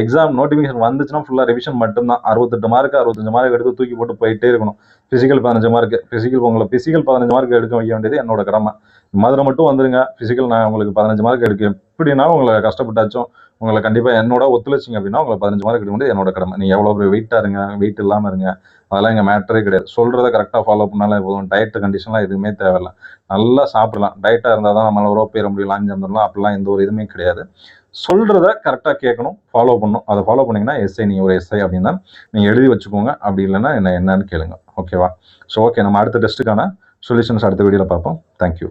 எக்ஸாம் நோட்டிஃபிகேஷன் வந்துச்சுன்னா ஃபுல்லாக ரிவிஷன் மட்டும்தான். 68 மார்க்கு 65 மார்க் எடுத்து தூக்கி போட்டு போயிட்டே இருக்கணும். Physical 15 mark. ஃபிசிக்கல் 15 மார்க் எடுக்க வைக்க வேண்டியது என்னோட கடமை. மதுரை மட்டும் வந்துருங்க, ஃபிசிக்கல் நான் உங்களுக்கு 15 மார்க் எடுக்க எப்படினாலும் உங்களை கஷ்டப்பட்டாச்சும் உங்களை கண்டிப்பாக என்னோட ஒத்துழைச்சிங்க அப்படின்னா உங்களை 15 மார்க் எடுக்க வேண்டியது என்னோட கடமை. நீங்கள் எவ்வளோ வெயிட்டாக இருங்க, வெயிட் இல்லாமல் இருங்க, அதெல்லாம் எங்கள் மேட்டரே கிடையாது. சொல்கிறத கரெக்டாக ஃபாலோ பண்ணாலே போதும். டயட்டு கண்டிஷன்லாம் எதுவுமே தேவையில்லை. நல்லா சாப்பிடலாம். டயட்டாக இருந்தால் தான் நம்மளால் ரோப் ஏற முடியும், லாங் ஜம்ப் பண்ணலாம், அப்படிலாம் எந்த ஒரு இதுவுமே கிடையாது. சொல்கிறத கரெக்டாக கேட்கணும், ஃபாலோ பண்ணணும். அதை ஃபாலோ பண்ணிங்கன்னா எஸ்ஐ, நீங்கள் ஒரு எஸ்ஐ அப்படின்னா நீங்கள் எழுதி வச்சுக்கோங்க. அப்படி இல்லைன்னா என்னன்னு கேளுங்க. ஓகேவா? ஸோ ஓகே, நம்ம அடுத்த டெஸ்ட்டுக்கான சொல்யூஷன்ஸ் அடுத்த வீடியோவில் பார்ப்போம். தேங்க்யூ.